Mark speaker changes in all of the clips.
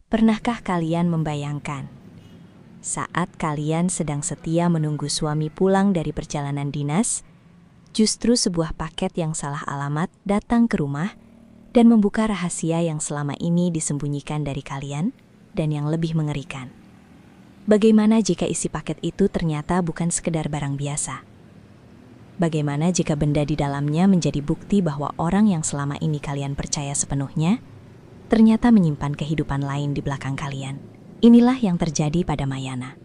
Speaker 1: Pernahkah kalian membayangkan saat kalian sedang setia menunggu suami pulang dari perjalanan dinas, justru sebuah paket yang salah alamat datang ke rumah dan membuka rahasia yang selama ini disembunyikan dari kalian dan yang lebih mengerikan? Bagaimana jika isi paket itu ternyata bukan sekedar barang biasa? Bagaimana jika benda di dalamnya menjadi bukti bahwa orang yang selama ini kalian percaya sepenuhnya ternyata menyimpan kehidupan lain di belakang kalian? Inilah yang terjadi pada Mayana.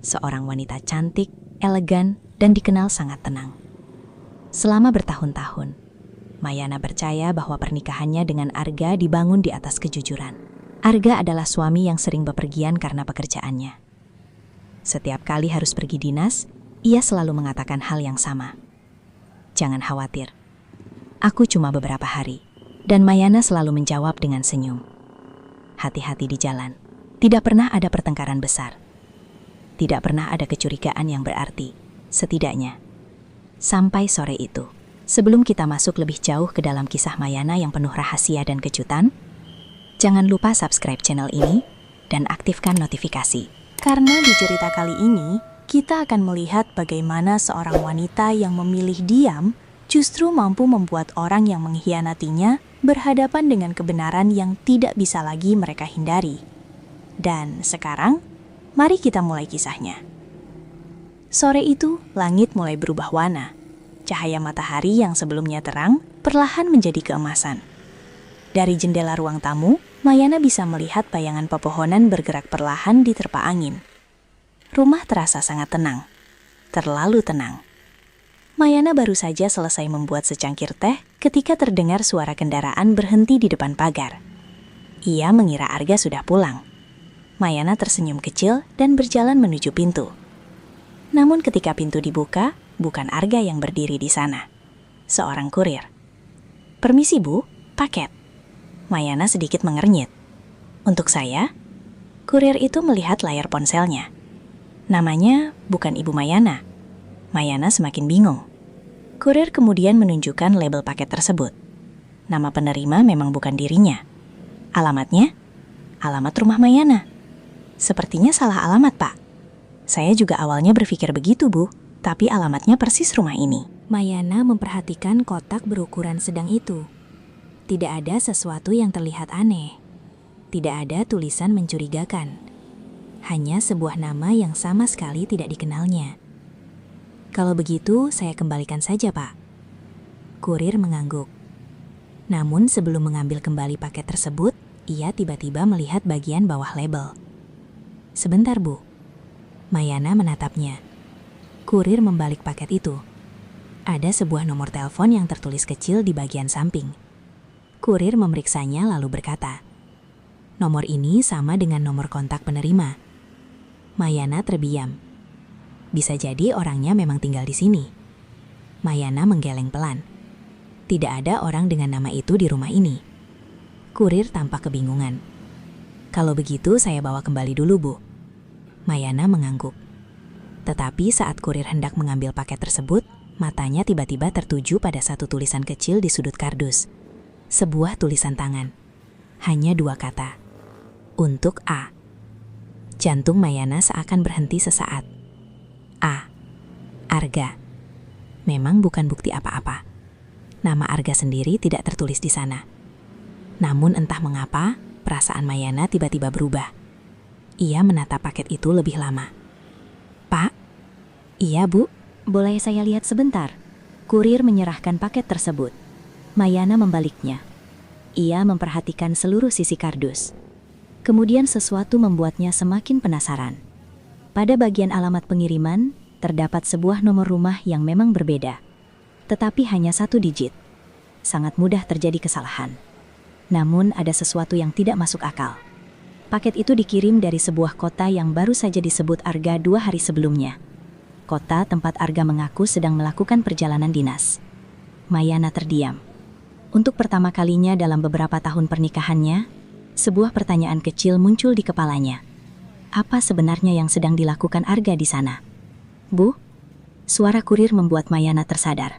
Speaker 1: Seorang wanita cantik, elegan, dan dikenal sangat tenang. Selama bertahun-tahun, Mayana percaya bahwa pernikahannya dengan Arga dibangun di atas kejujuran. Arga adalah suami yang sering bepergian karena pekerjaannya. Setiap kali harus pergi dinas, ia selalu mengatakan hal yang sama. "Jangan khawatir, aku cuma beberapa hari." Dan Mayana selalu menjawab dengan senyum. "Hati-hati di jalan. Tidak pernah ada pertengkaran besar. Tidak pernah ada kecurigaan yang berarti, setidaknya. Sampai sore itu. Sebelum kita masuk lebih jauh ke dalam kisah Mayana yang penuh rahasia dan kejutan, jangan lupa subscribe channel ini dan aktifkan notifikasi.
Speaker 2: Karena di cerita kali ini, kita akan melihat bagaimana seorang wanita yang memilih diam justru mampu membuat orang yang mengkhianatinya berhadapan dengan kebenaran yang tidak bisa lagi mereka hindari. Dan sekarang, mari kita mulai kisahnya. Sore itu, langit mulai berubah warna. Cahaya matahari yang sebelumnya terang perlahan menjadi keemasan. Dari jendela ruang tamu, Mayana bisa melihat bayangan pepohonan bergerak perlahan diterpa angin. Rumah terasa sangat tenang, terlalu tenang. Mayana baru saja selesai membuat secangkir teh ketika terdengar suara kendaraan berhenti di depan pagar. Ia mengira Arga sudah pulang. Mayana tersenyum kecil dan berjalan menuju pintu. Namun ketika pintu dibuka, bukan Arga yang berdiri di sana. Seorang kurir. "Permisi Bu, paket." Mayana sedikit mengernyit. "Untuk saya?" Kurir itu melihat layar ponselnya. Namanya bukan Ibu Mayana. Mayana semakin bingung. Kurir kemudian menunjukkan label paket tersebut. Nama penerima memang bukan dirinya. Alamatnya? Alamat rumah Mayana. "Sepertinya salah alamat, Pak." "Saya juga awalnya berpikir begitu, Bu, tapi alamatnya persis rumah ini."
Speaker 1: Mayana memperhatikan kotak berukuran sedang itu. Tidak ada sesuatu yang terlihat aneh. Tidak ada tulisan mencurigakan. Hanya sebuah nama yang sama sekali tidak dikenalnya. "Kalau begitu, saya kembalikan saja, Pak." Kurir mengangguk. Namun sebelum mengambil kembali paket tersebut, ia tiba-tiba melihat bagian bawah label. "Sebentar, Bu." Mayana menatapnya. Kurir membalik paket itu. Ada sebuah nomor telepon yang tertulis kecil di bagian samping. Kurir memeriksanya lalu berkata, "Nomor ini sama dengan nomor kontak penerima." Mayana terdiam. Bisa jadi orangnya memang tinggal di sini. Mayana menggeleng pelan. Tidak ada orang dengan nama itu di rumah ini. Kurir tampak kebingungan. "Kalau begitu saya bawa kembali dulu, Bu." Mayana mengangguk. Tetapi saat kurir hendak mengambil paket tersebut, matanya tiba-tiba tertuju pada satu tulisan kecil di sudut kardus. Sebuah tulisan tangan. Hanya 2 kata. "Untuk A." Jantung Mayana seakan berhenti sesaat. A. Arga. Memang bukan bukti apa-apa. Nama Arga sendiri tidak tertulis di sana. Namun entah mengapa, perasaan Mayana tiba-tiba berubah. Ia menatap paket itu lebih lama. "Pak?" "Iya, Bu. Boleh saya lihat sebentar?" Kurir menyerahkan paket tersebut. Mayana membaliknya. Ia memperhatikan seluruh sisi kardus. Kemudian sesuatu membuatnya semakin penasaran. Pada bagian alamat pengiriman, terdapat sebuah nomor rumah yang memang berbeda. Tetapi hanya 1 digit. Sangat mudah terjadi kesalahan. Namun ada sesuatu yang tidak masuk akal. Paket itu dikirim dari sebuah kota yang baru saja disebut Arga 2 hari sebelumnya. Kota tempat Arga mengaku sedang melakukan perjalanan dinas. Mayana terdiam. Untuk pertama kalinya dalam beberapa tahun pernikahannya, sebuah pertanyaan kecil muncul di kepalanya. Apa sebenarnya yang sedang dilakukan Arga di sana? "Bu?" Suara kurir membuat Mayana tersadar.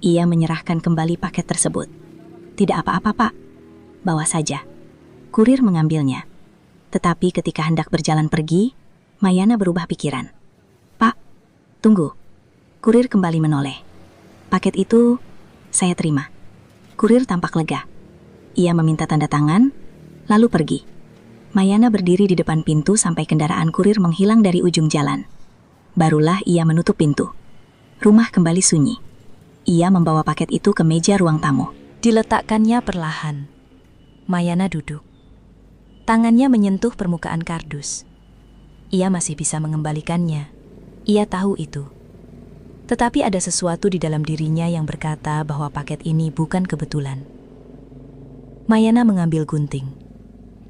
Speaker 1: Ia menyerahkan kembali paket tersebut. "Tidak apa-apa, Pak. Bawa saja."
Speaker 3: Kurir mengambilnya. Tetapi ketika hendak berjalan pergi, Mayana berubah pikiran. "Pak, tunggu." Kurir kembali menoleh. "Paket itu saya terima." Kurir tampak lega. Ia meminta tanda tangan, lalu pergi. Mayana berdiri di depan pintu sampai kendaraan kurir menghilang dari ujung jalan. Barulah ia menutup pintu. Rumah kembali sunyi. Ia membawa paket itu ke meja ruang tamu.
Speaker 2: Diletakkannya perlahan. Mayana duduk. Tangannya menyentuh permukaan kardus. Ia masih bisa mengembalikannya. Ia tahu itu. Tetapi ada sesuatu di dalam dirinya yang berkata bahwa paket ini bukan kebetulan. Mayana mengambil gunting.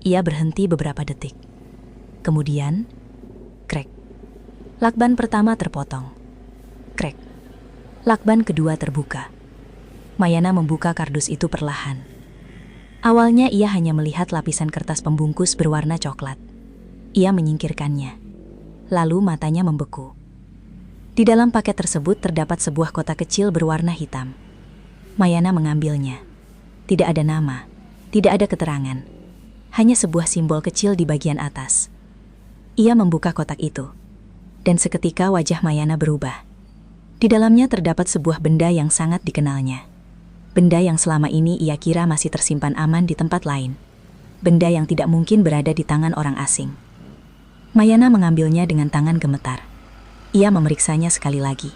Speaker 2: Ia berhenti beberapa detik. Kemudian, krek. Lakban pertama terpotong. Krek. Lakban kedua terbuka. Mayana membuka kardus itu perlahan. Awalnya ia hanya melihat lapisan kertas pembungkus berwarna coklat. Ia menyingkirkannya. Lalu matanya membeku. Di dalam paket tersebut terdapat sebuah kotak kecil berwarna hitam. Mayana mengambilnya. Tidak ada nama, tidak ada keterangan. Hanya sebuah simbol kecil di bagian atas. Ia membuka kotak itu. Dan seketika wajah Mayana berubah. Di dalamnya terdapat sebuah benda yang sangat dikenalnya. Benda yang selama ini ia kira masih tersimpan aman di tempat lain. Benda yang tidak mungkin berada di tangan orang asing. Mayana mengambilnya dengan tangan gemetar. Ia memeriksanya sekali lagi.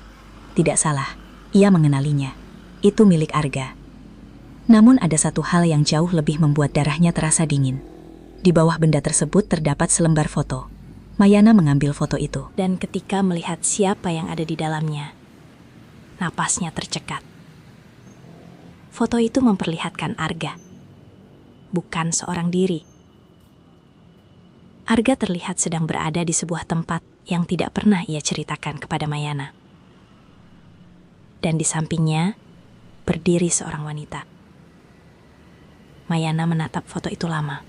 Speaker 2: Tidak salah, ia mengenalinya. Itu milik Arga. Namun ada satu hal yang jauh lebih membuat darahnya terasa dingin. Di bawah benda tersebut terdapat selembar foto. Mayana mengambil foto itu.
Speaker 1: Dan ketika melihat siapa yang ada di dalamnya, napasnya tercekat. Foto itu memperlihatkan Arga, bukan seorang diri. Arga terlihat sedang berada di sebuah tempat yang tidak pernah ia ceritakan kepada Mayana. Dan di sampingnya, berdiri seorang wanita. Mayana menatap foto itu lama.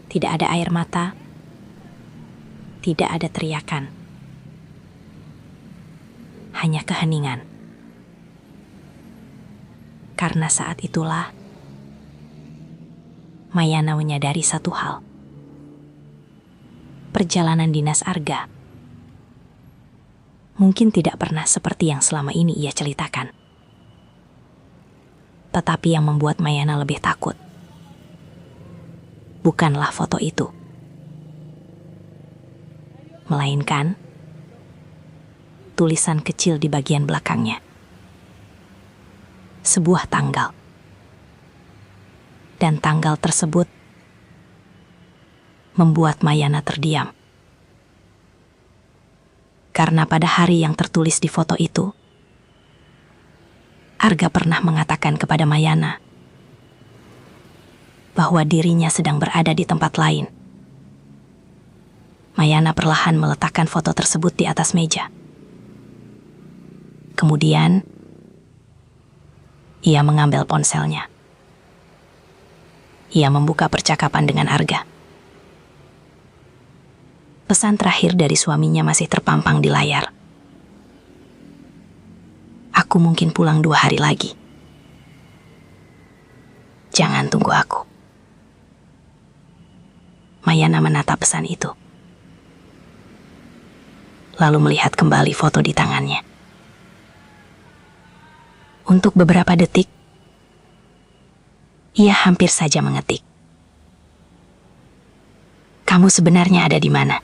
Speaker 1: Tidak ada air mata, tidak ada teriakan. Hanya keheningan. Karena saat itulah, Mayana menyadari satu hal. Perjalanan dinas Arga mungkin tidak pernah seperti yang selama ini ia ceritakan. Tetapi yang membuat Mayana lebih takut, bukanlah foto itu. Melainkan tulisan kecil di bagian belakangnya. Sebuah tanggal. Dan tanggal tersebut membuat Mayana terdiam. Karena pada hari yang tertulis di foto itu, Arga pernah mengatakan kepada Mayana bahwa dirinya sedang berada di tempat lain. Mayana perlahan meletakkan foto tersebut di atas meja. Kemudian, ia mengambil ponselnya. Ia membuka percakapan dengan Arga. Pesan terakhir dari suaminya masih terpampang di layar. "Aku mungkin pulang 2 hari lagi. Jangan tunggu aku." Mayana menatap pesan itu. Lalu melihat kembali foto di tangannya. Untuk beberapa detik, ia hampir saja mengetik, "Kamu sebenarnya ada di mana?"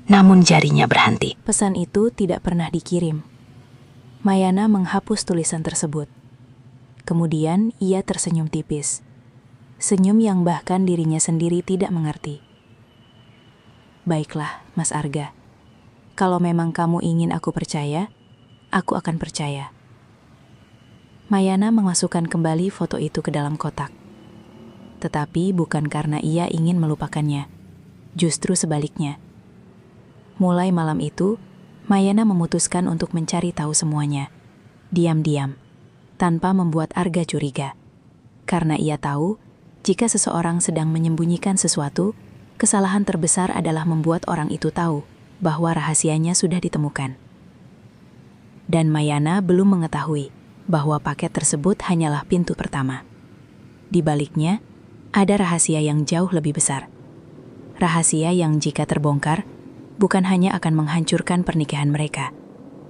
Speaker 1: Namun jarinya berhenti.
Speaker 2: Pesan itu tidak pernah dikirim. Mayana menghapus tulisan tersebut. Kemudian ia tersenyum tipis. Senyum yang bahkan dirinya sendiri tidak mengerti. "Baiklah, Mas Arga. Kalau memang kamu ingin aku percaya, aku akan percaya." Mayana memasukkan kembali foto itu ke dalam kotak. Tetapi bukan karena ia ingin melupakannya. Justru sebaliknya. Mulai malam itu, Mayana memutuskan untuk mencari tahu semuanya. Diam-diam, tanpa membuat Arga curiga. Karena ia tahu, jika seseorang sedang menyembunyikan sesuatu, kesalahan terbesar adalah membuat orang itu tahu bahwa rahasianya sudah ditemukan. Dan Mayana belum mengetahui bahwa paket tersebut hanyalah pintu pertama.
Speaker 1: Di baliknya, ada rahasia yang jauh lebih besar. Rahasia yang jika terbongkar, bukan hanya akan menghancurkan pernikahan mereka,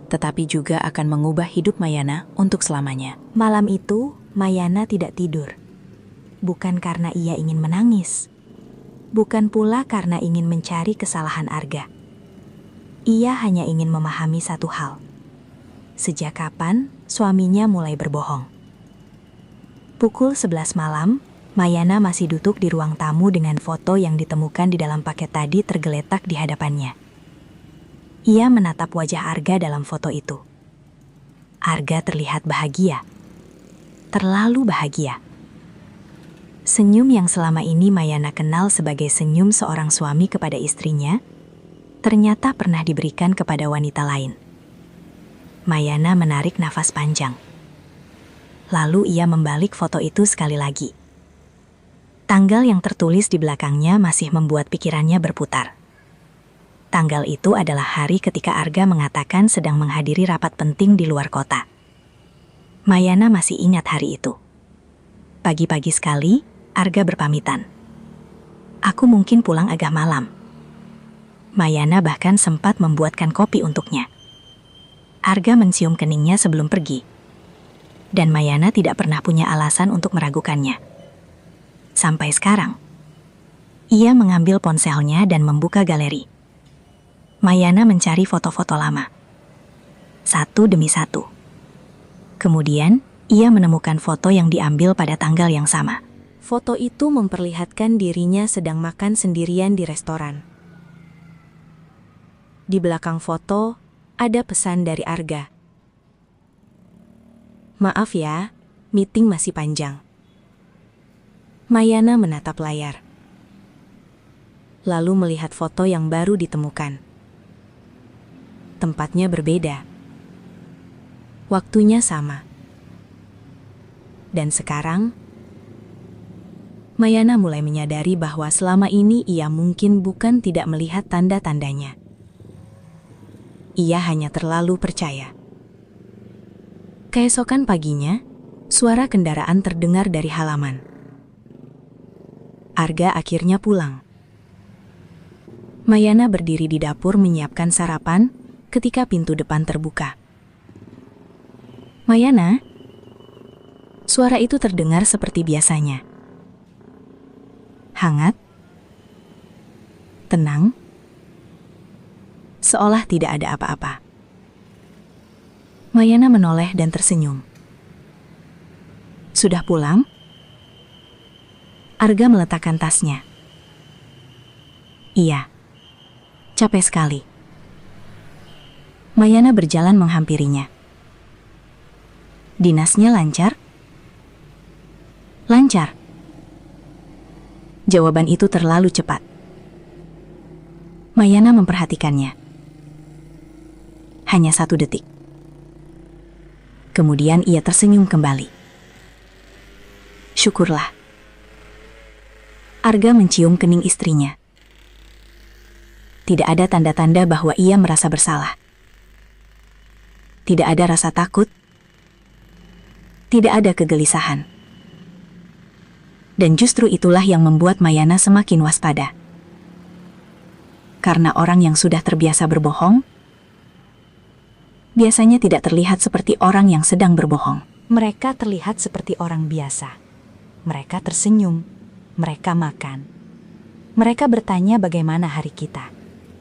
Speaker 1: tetapi juga akan mengubah hidup Mayana untuk selamanya.
Speaker 2: Malam itu, Mayana tidak tidur. Bukan karena ia ingin menangis. Bukan pula karena ingin mencari kesalahan Arga. Ia hanya ingin memahami satu hal. Sejak kapan suaminya mulai berbohong? Pukul 11 malam, Mayana masih duduk di ruang tamu dengan foto yang ditemukan di dalam paket tadi tergeletak di hadapannya. Ia menatap wajah Arga dalam foto itu. Arga terlihat bahagia. Terlalu bahagia. Senyum yang selama ini Mayana kenal sebagai senyum seorang suami kepada istrinya, ternyata pernah diberikan kepada wanita lain. Mayana menarik nafas panjang. Lalu ia membalik foto itu sekali lagi. Tanggal yang tertulis di belakangnya masih membuat pikirannya berputar. Tanggal itu adalah hari ketika Arga mengatakan sedang menghadiri rapat penting di luar kota. Mayana masih ingat hari itu. Pagi-pagi sekali, Arga berpamitan. Aku mungkin pulang agak malam. Mayana bahkan sempat membuatkan kopi untuknya. Arga mencium keningnya sebelum pergi. Dan Mayana tidak pernah punya alasan untuk meragukannya. Sampai sekarang, ia mengambil ponselnya dan membuka galeri. Mayana mencari foto-foto lama. Satu demi satu. Kemudian, ia menemukan foto yang diambil pada tanggal yang sama. Foto itu memperlihatkan dirinya sedang makan sendirian di restoran. Di belakang foto, ada pesan dari Arga. Maaf ya, meeting masih panjang. Mayana menatap layar. Lalu melihat foto yang baru ditemukan. Tempatnya berbeda. Waktunya sama. Dan sekarang, Mayana mulai menyadari bahwa selama ini ia mungkin bukan tidak melihat tanda-tandanya. Ia hanya terlalu percaya. Keesokan paginya, suara kendaraan terdengar dari halaman. Arga akhirnya pulang. Mayana berdiri di dapur menyiapkan sarapan ketika pintu depan terbuka. Mayana, suara itu terdengar seperti biasanya. Hangat, tenang, seolah tidak ada apa-apa. Mayana menoleh dan tersenyum. Sudah pulang? Arga meletakkan tasnya. Iya, capek sekali. Mayana berjalan menghampirinya. Dinasnya lancar? Lancar. Jawaban itu terlalu cepat. Mayana memperhatikannya. Hanya 1 detik. Kemudian ia tersenyum kembali. Syukurlah. Arga mencium kening istrinya. Tidak ada tanda-tanda bahwa ia merasa bersalah. Tidak ada rasa takut. Tidak ada kegelisahan. Dan justru itulah yang membuat Mayana semakin waspada. Karena orang yang sudah terbiasa berbohong, biasanya tidak terlihat seperti orang yang sedang berbohong. Mereka terlihat seperti orang biasa. Mereka tersenyum. Mereka makan. Mereka bertanya bagaimana hari kita.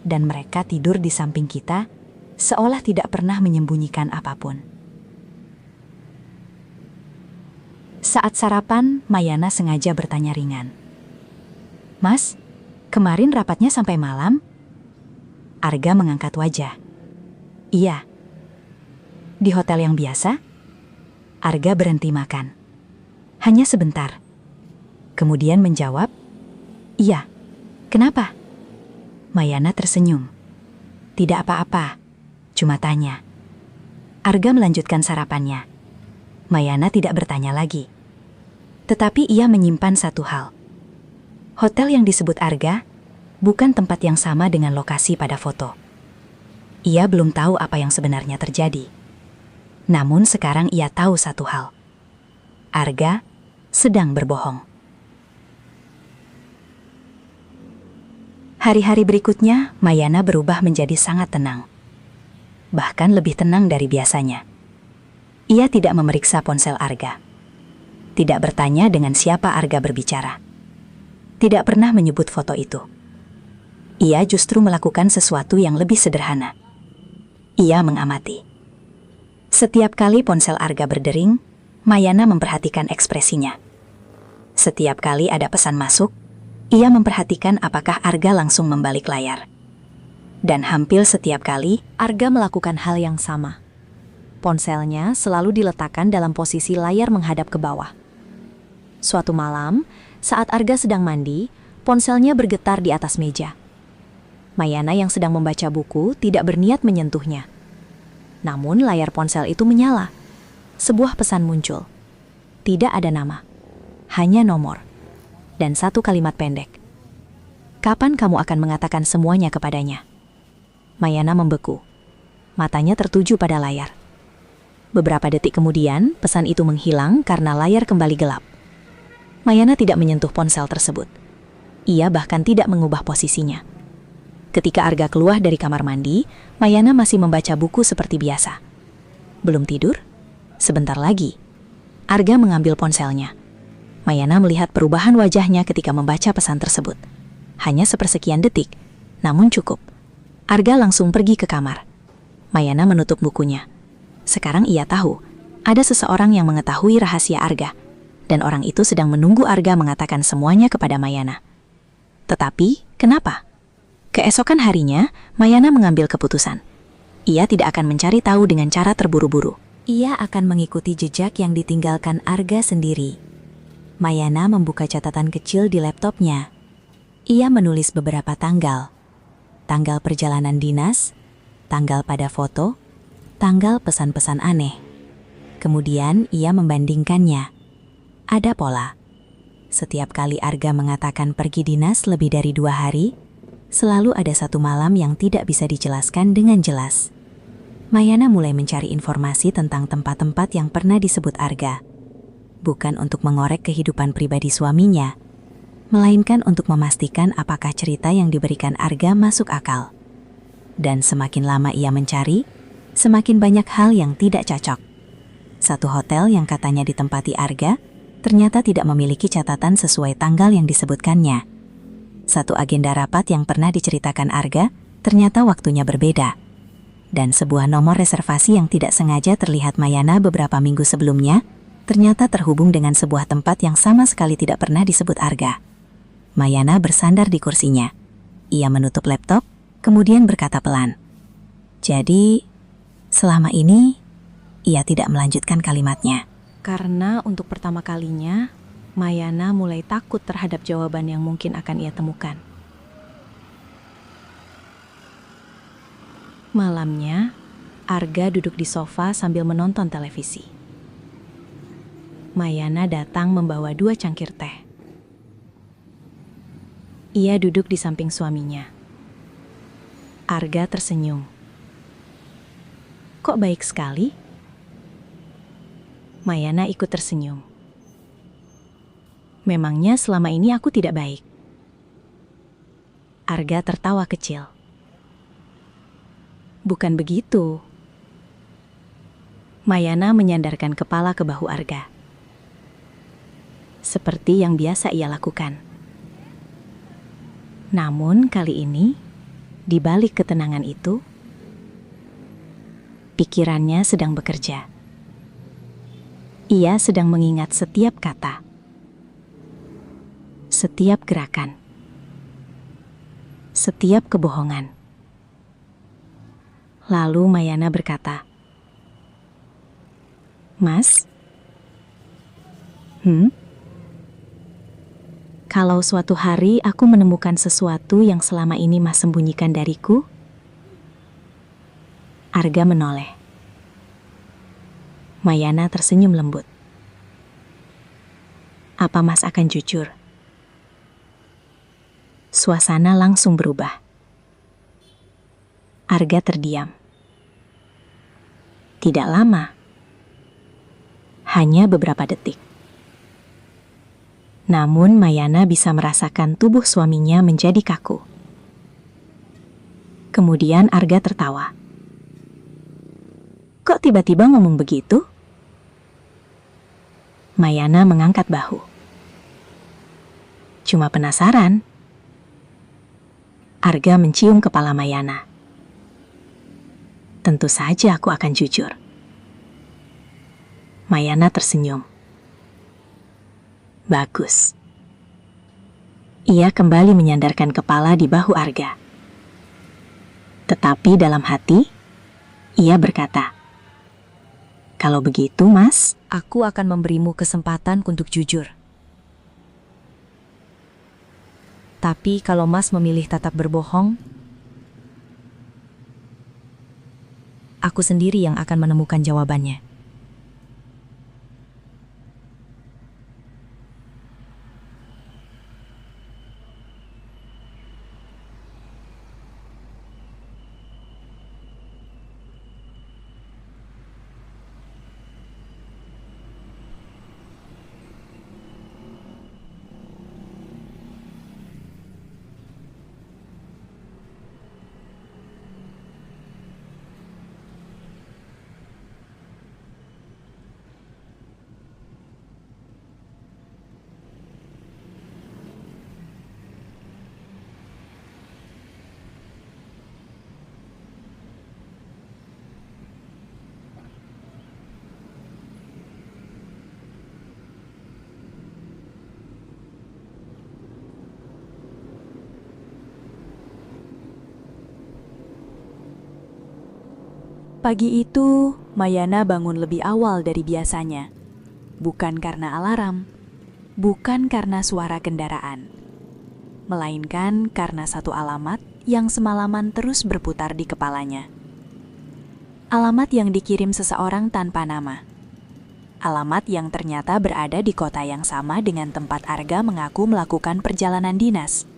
Speaker 2: Dan mereka tidur di samping kita, seolah tidak pernah menyembunyikan apapun. Saat sarapan, Mayana sengaja bertanya ringan. Mas, kemarin rapatnya sampai malam? Arga mengangkat wajah. Iya. Di hotel yang biasa? Arga berhenti makan. Hanya sebentar. Kemudian menjawab, iya. Kenapa? Mayana tersenyum. Tidak apa-apa, cuma tanya. Arga melanjutkan sarapannya. Mayana tidak bertanya lagi. Tetapi ia menyimpan satu hal. Hotel yang disebut Arga bukan tempat yang sama dengan lokasi pada foto. Ia belum tahu apa yang sebenarnya terjadi. Namun sekarang ia tahu satu hal. Arga
Speaker 1: sedang berbohong. Hari-hari berikutnya, Mayana berubah menjadi sangat tenang. Bahkan lebih tenang dari biasanya. Ia tidak memeriksa ponsel Arga. Tidak bertanya dengan siapa Arga berbicara. Tidak pernah menyebut foto itu. Ia justru melakukan sesuatu yang lebih sederhana. Ia mengamati. Setiap kali ponsel Arga berdering, Mayana memperhatikan ekspresinya. Setiap kali ada pesan masuk, ia memperhatikan apakah Arga langsung membalik layar. Dan hampir setiap kali,
Speaker 2: Arga melakukan hal yang sama. Ponselnya selalu diletakkan dalam posisi layar menghadap ke bawah. Suatu malam, saat Arga sedang mandi, ponselnya bergetar di atas meja. Mayana yang sedang membaca buku tidak berniat menyentuhnya. Namun layar ponsel itu menyala. Sebuah pesan muncul. Tidak ada nama, hanya nomor. Dan satu kalimat pendek. Kapan kamu akan mengatakan semuanya kepadanya? Mayana membeku. Matanya tertuju pada layar. Beberapa detik kemudian, pesan itu menghilang karena layar kembali gelap. Mayana tidak menyentuh ponsel tersebut. Ia bahkan tidak mengubah posisinya. Ketika Arga keluar dari kamar mandi, Mayana masih membaca buku seperti biasa. Belum tidur? Sebentar lagi. Arga mengambil ponselnya. Mayana melihat perubahan wajahnya ketika membaca pesan tersebut. Hanya sepersekian detik, namun cukup. Arga langsung pergi ke kamar. Mayana menutup bukunya. Sekarang ia tahu, ada seseorang yang mengetahui rahasia Arga, dan orang itu sedang menunggu Arga mengatakan semuanya kepada Mayana. Tetapi, kenapa? Keesokan harinya, Mayana mengambil keputusan. Ia tidak akan mencari tahu dengan cara terburu-buru. Ia akan mengikuti jejak yang ditinggalkan Arga sendiri. Mayana membuka catatan kecil di laptopnya. Ia menulis beberapa tanggal. Tanggal perjalanan dinas, tanggal pada foto, tanggal pesan-pesan aneh. Kemudian ia membandingkannya. Ada pola. Setiap kali Arga mengatakan pergi dinas lebih dari 2 hari, selalu ada satu malam yang tidak bisa dijelaskan dengan jelas. Mayana mulai mencari informasi tentang tempat-tempat yang pernah disebut Arga. Bukan untuk mengorek kehidupan pribadi suaminya, melainkan untuk memastikan apakah cerita yang diberikan Arga masuk akal. Dan semakin lama ia mencari, semakin banyak hal yang tidak cocok. Satu hotel yang katanya ditempati Arga, ternyata tidak memiliki catatan sesuai tanggal yang disebutkannya. Satu agenda rapat yang pernah diceritakan Arga, ternyata waktunya berbeda. Dan sebuah nomor reservasi yang tidak sengaja terlihat Mayana beberapa minggu sebelumnya, ternyata terhubung dengan sebuah tempat yang sama sekali tidak pernah disebut Arga. Mayana bersandar di kursinya. Ia menutup laptop, kemudian berkata pelan. Jadi, selama ini, ia tidak melanjutkan kalimatnya. Karena untuk pertama kalinya, Mayana mulai takut terhadap jawaban yang mungkin akan ia temukan. Malamnya, Arga duduk di sofa sambil menonton televisi. Mayana datang membawa 2 cangkir teh. Ia duduk di samping suaminya. Arga tersenyum. Kok baik sekali? Mayana ikut tersenyum. Memangnya selama ini aku tidak baik? Arga tertawa kecil. Bukan begitu. Mayana menyandarkan kepala ke bahu Arga. Seperti yang biasa ia lakukan. Namun kali ini, di balik ketenangan itu, pikirannya sedang bekerja. Ia sedang mengingat setiap kata, setiap gerakan, setiap kebohongan. Lalu Mayana berkata, "Mas, kalau suatu hari aku menemukan sesuatu yang selama ini Mas sembunyikan dariku?" Arga menoleh. Mayana tersenyum lembut. "Apa Mas akan jujur?" Suasana langsung berubah. Arga terdiam. Tidak lama. Hanya beberapa detik.
Speaker 3: Namun Mayana bisa merasakan tubuh suaminya menjadi kaku. Kemudian Arga tertawa. Kok tiba-tiba ngomong begitu? Mayana mengangkat bahu. Cuma penasaran. Arga mencium kepala Mayana. Tentu saja aku akan jujur. Mayana tersenyum. Bagus. Ia kembali menyandarkan kepala di bahu Arga. Tetapi dalam hati, ia berkata, "Kalau begitu, Mas,
Speaker 1: Aku akan memberimu kesempatan untuk jujur. Tapi kalau Mas memilih tetap berbohong, aku sendiri yang akan menemukan jawabannya."
Speaker 2: Pagi itu, Mayana bangun lebih awal dari biasanya. Bukan karena alarm, bukan karena suara kendaraan, melainkan karena satu alamat yang semalaman terus berputar di kepalanya. Alamat yang dikirim seseorang tanpa nama. Alamat yang ternyata berada di kota yang sama dengan tempat Arga mengaku melakukan perjalanan dinas.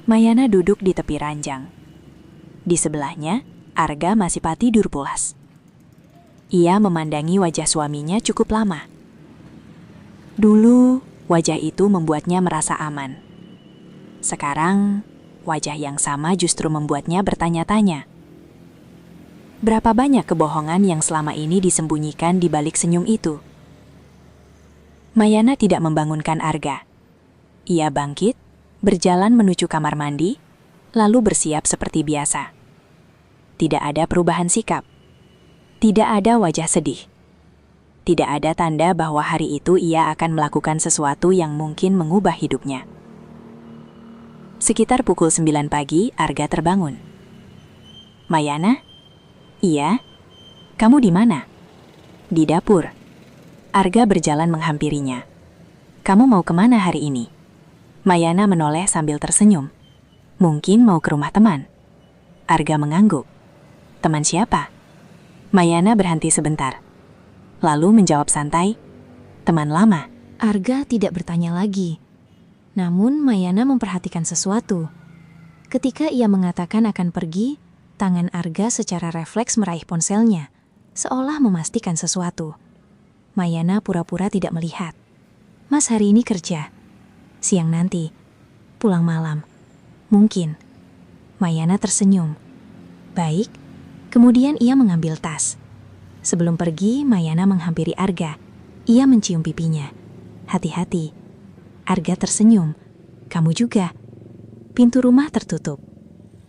Speaker 2: Mayana duduk di tepi ranjang. Di sebelahnya, Arga masih tidur pulas. Ia memandangi wajah suaminya cukup lama. Dulu, wajah itu membuatnya merasa aman. Sekarang, wajah yang sama justru membuatnya bertanya-tanya. Berapa banyak kebohongan yang selama ini disembunyikan di balik senyum itu? Mayana tidak membangunkan Arga. Ia bangkit, berjalan menuju kamar mandi, lalu bersiap seperti biasa. Tidak ada perubahan sikap. Tidak ada wajah sedih. Tidak ada tanda bahwa hari itu ia akan melakukan sesuatu yang mungkin mengubah hidupnya. Sekitar pukul 9 pagi, Arga terbangun. Mayana? Iya? Kamu di mana? Di dapur. Arga berjalan menghampirinya. Kamu mau kemana hari ini? Mayana menoleh sambil tersenyum. Mungkin mau ke rumah teman. Arga mengangguk. Teman siapa? Mayana berhenti sebentar. Lalu menjawab santai, teman lama.
Speaker 1: Arga tidak bertanya lagi. Namun Mayana memperhatikan sesuatu. Ketika ia mengatakan akan pergi, tangan Arga secara refleks meraih ponselnya, seolah memastikan sesuatu. Mayana pura-pura tidak melihat. Mas hari ini kerja. Siang nanti. Pulang malam. Mungkin. Mayana tersenyum. Baik. Kemudian ia mengambil tas. Sebelum pergi, Mayana menghampiri Arga. Ia mencium pipinya. Hati-hati. Arga tersenyum. Kamu juga. Pintu rumah tertutup.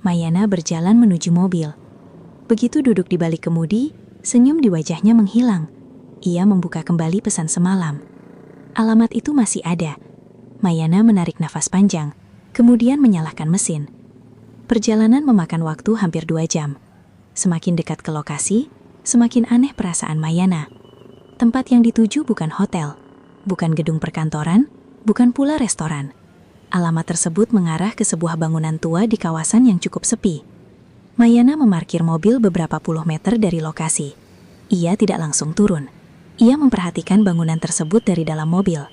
Speaker 1: Mayana berjalan menuju mobil. Begitu duduk di balik kemudi, senyum di wajahnya menghilang. Ia membuka kembali pesan semalam. Alamat itu masih ada. Mayana menarik nafas panjang, kemudian menyalakan mesin. Perjalanan memakan waktu hampir 2 jam. Semakin dekat ke lokasi, semakin aneh perasaan Mayana. Tempat yang dituju bukan hotel, bukan gedung perkantoran, bukan pula restoran. Alamat tersebut mengarah ke sebuah bangunan tua di kawasan yang cukup sepi. Mayana memarkir mobil beberapa puluh meter dari lokasi. Ia tidak langsung turun. Ia memperhatikan bangunan tersebut dari dalam mobil.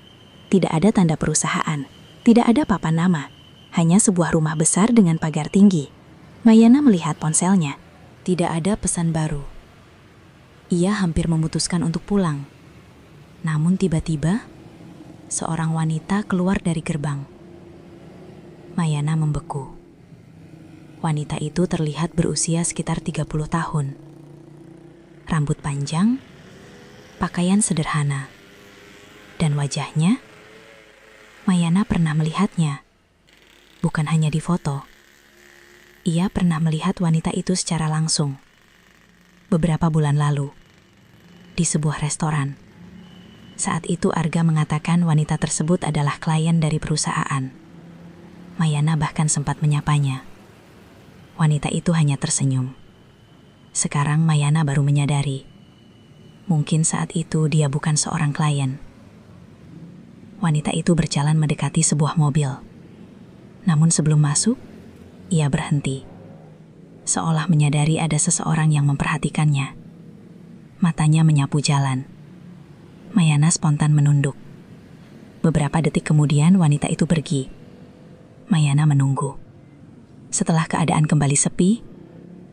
Speaker 1: Tidak ada tanda perusahaan, tidak ada papan nama, hanya sebuah rumah besar dengan pagar tinggi. Mayana melihat ponselnya. Tidak ada pesan baru. Ia hampir memutuskan untuk pulang. Namun tiba-tiba, seorang wanita keluar dari gerbang. Mayana membeku. Wanita itu terlihat berusia sekitar 30 tahun. Rambut panjang, pakaian sederhana, dan wajahnya, Mayana pernah melihatnya. Bukan hanya di foto. Ia pernah melihat wanita itu secara langsung. Beberapa bulan lalu, di sebuah restoran. Saat itu Arga mengatakan wanita tersebut adalah klien dari perusahaan. Mayana bahkan sempat menyapanya. Wanita itu hanya tersenyum. Sekarang Mayana baru menyadari. Mungkin saat itu dia bukan seorang klien. Wanita itu berjalan mendekati sebuah mobil. Namun sebelum masuk, ia berhenti. Seolah menyadari ada seseorang yang memperhatikannya. Matanya menyapu jalan. Mayana spontan menunduk. Beberapa detik kemudian wanita itu pergi. Mayana menunggu. Setelah keadaan kembali sepi,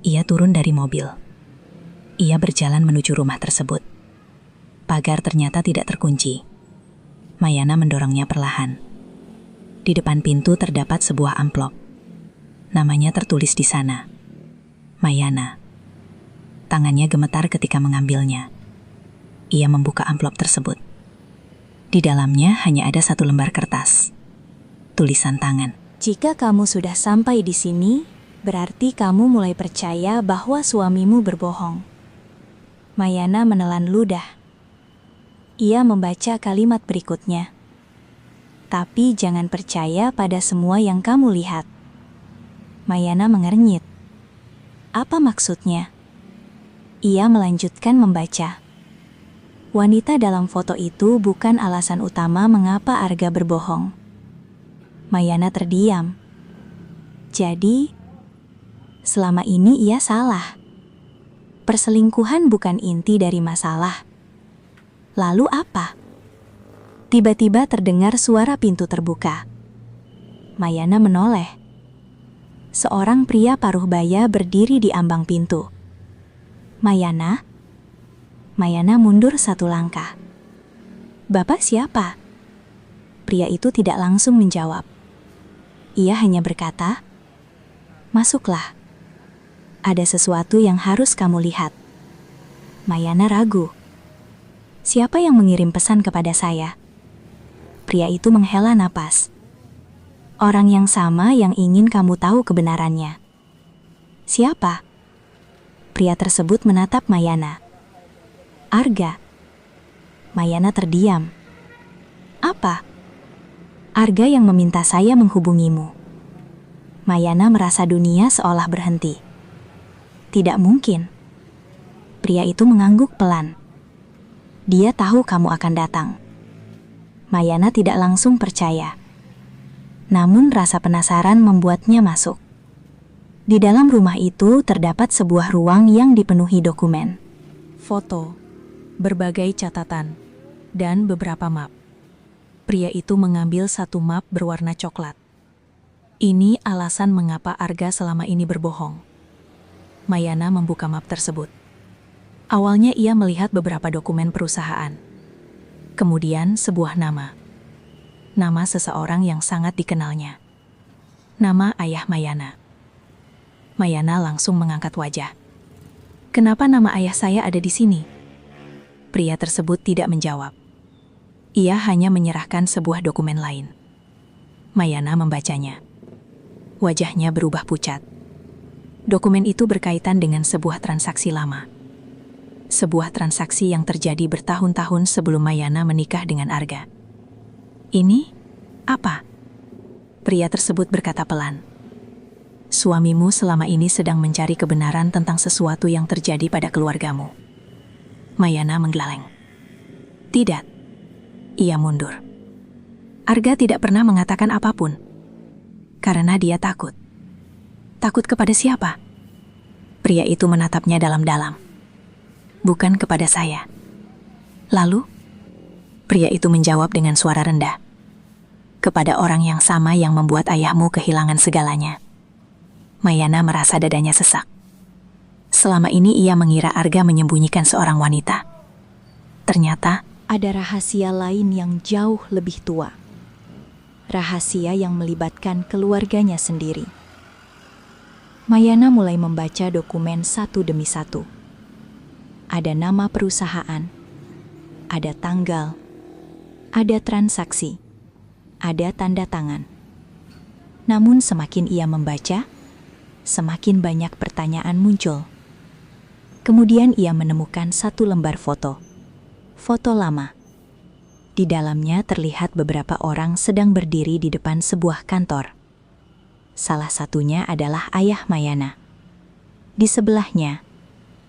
Speaker 1: ia turun dari mobil. Ia berjalan menuju rumah tersebut. Pagar ternyata tidak terkunci. Mayana mendorongnya perlahan. Di depan pintu terdapat sebuah amplop. Namanya tertulis di sana. Mayana. Tangannya gemetar ketika mengambilnya. Ia membuka amplop tersebut. Di dalamnya hanya ada satu lembar kertas. Tulisan tangan.
Speaker 2: Jika kamu sudah sampai di sini, berarti kamu mulai percaya bahwa suamimu berbohong. Mayana menelan ludah. Ia membaca kalimat berikutnya. Tapi jangan percaya pada semua yang kamu lihat. Mayana mengernyit. Apa maksudnya? Ia melanjutkan membaca. Wanita dalam foto itu bukan alasan utama mengapa Arga berbohong. Mayana terdiam. Jadi, selama ini ia salah. Perselingkuhan bukan inti dari masalah. Lalu apa? Tiba-tiba terdengar suara pintu terbuka. Mayana menoleh. Seorang pria paruh baya berdiri di ambang pintu. Mayana mundur satu langkah. Bapak siapa? Pria itu tidak langsung menjawab. Ia hanya berkata, "Masuklah. Ada sesuatu yang harus kamu lihat." Mayana ragu. Siapa yang mengirim pesan kepada saya? Pria itu menghela napas. Orang yang sama yang ingin kamu tahu kebenarannya. Siapa? Pria tersebut menatap Mayana. Arga. Mayana terdiam. Apa? Arga yang meminta saya menghubungimu. Mayana merasa dunia seolah berhenti. Tidak mungkin. Pria itu mengangguk pelan. Dia tahu kamu akan datang. Mayana tidak langsung percaya. Namun rasa penasaran membuatnya masuk. Di dalam rumah itu terdapat sebuah ruang yang dipenuhi dokumen. Foto, berbagai catatan, dan beberapa map. Pria itu mengambil satu map berwarna coklat. Ini alasan mengapa Arga selama ini berbohong. Mayana membuka map tersebut. Awalnya ia melihat beberapa dokumen perusahaan. Kemudian sebuah nama. Nama seseorang yang sangat dikenalnya. Nama ayah Mayana. Mayana langsung mengangkat wajah. Kenapa nama ayah saya ada di sini? Pria tersebut tidak menjawab. Ia hanya menyerahkan sebuah dokumen lain. Mayana membacanya. Wajahnya berubah pucat. Dokumen itu berkaitan dengan sebuah transaksi lama. Sebuah transaksi yang terjadi bertahun-tahun sebelum Mayana menikah dengan Arga. Ini apa? Pria tersebut berkata pelan. Suamimu selama ini sedang mencari kebenaran tentang sesuatu yang terjadi pada keluargamu. Mayana menggeleng. Tidak. Ia mundur. Arga tidak pernah mengatakan apapun. Karena dia takut. Takut kepada siapa? Pria itu menatapnya dalam-dalam. Bukan kepada saya. Lalu, pria itu menjawab dengan suara rendah. Kepada orang yang sama yang membuat ayahmu kehilangan segalanya. Mayana merasa dadanya sesak. Selama ini ia mengira Arga menyembunyikan seorang wanita. Ternyata, ada rahasia lain yang jauh lebih tua. Rahasia yang melibatkan keluarganya sendiri. Mayana mulai membaca dokumen satu demi satu. Ada nama perusahaan, ada tanggal, ada transaksi, ada tanda tangan. Namun semakin ia membaca, semakin banyak pertanyaan muncul. Kemudian ia menemukan satu lembar foto. Foto lama. Di dalamnya terlihat beberapa orang sedang berdiri di depan sebuah kantor. Salah satunya adalah ayah Mayana. Di sebelahnya,